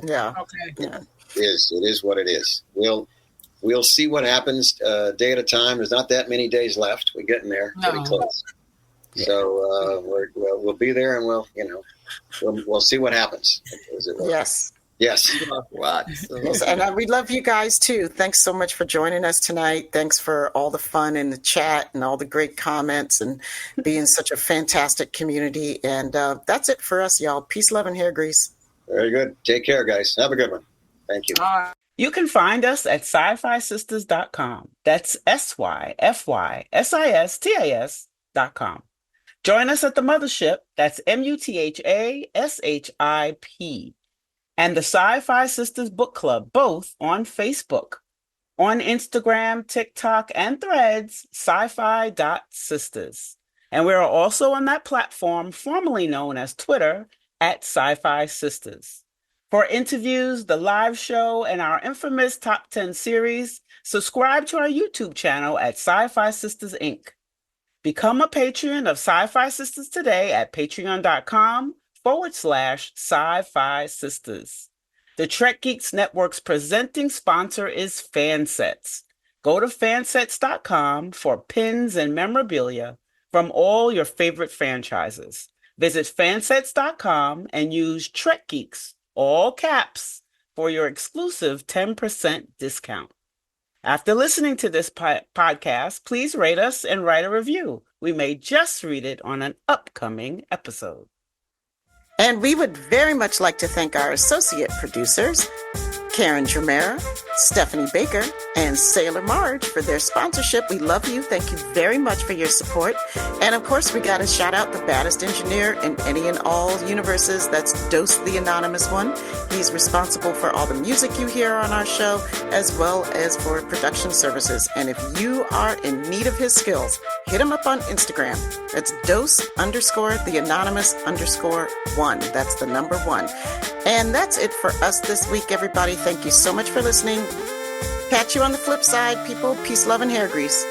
Yeah. okay. Yeah. It is what it is. We'll see what happens day at a time. There's not that many days left. We're getting there, pretty close. Yeah. So we'll be there, and we'll see what happens. Yes. Yes. Yes. And we love you guys too. Thanks so much for joining us tonight. Thanks for all the fun in the chat and all the great comments and being such a fantastic community. And that's it for us, y'all. Peace, love, and hair grease. Very good. Take care, guys. Have a good one. Thank you. You can find us at sci-fisisters.com. That's SYFYSISTAS.com. Join us at the Mothership, that's MUTHASHIP, and the Sci-Fi Sisters Book Club, both on Facebook. On Instagram, TikTok, and Threads, sci-fi.sisters. And we are also on that platform formerly known as Twitter at Sci-Fi Sisters. For interviews, the live show, and our infamous Top 10 series, subscribe to our YouTube channel at Sci-Fi Sisters, Inc. Become a patron of Sci-Fi Sisters today at patreon.com/Sci-Fi Sisters. The Trek Geeks Network's presenting sponsor is Fansets. Go to fansets.com for pins and memorabilia from all your favorite franchises. Visit fansets.com and use Trek Geeks, all caps, for your exclusive 10% discount. After listening to this podcast, please rate us and write a review. We may just read it on an upcoming episode. And we would very much like to thank our associate producers, Karen Dramera, Stephanie Baker, and Sailor Marj for their sponsorship. We love you. Thank you very much for your support. And of course, we got to shout out the baddest engineer in any and all universes. That's Dose the Anonymous One. He's responsible for all the music you hear on our show, as well as for production services. And if you are in need of his skills, hit him up on Instagram. That's Dose_the_Anonymous_1. That's the number 1. And that's it for us this week, everybody. Thank you so much for listening. Catch you on the flip side, people. Peace, love, and hair grease.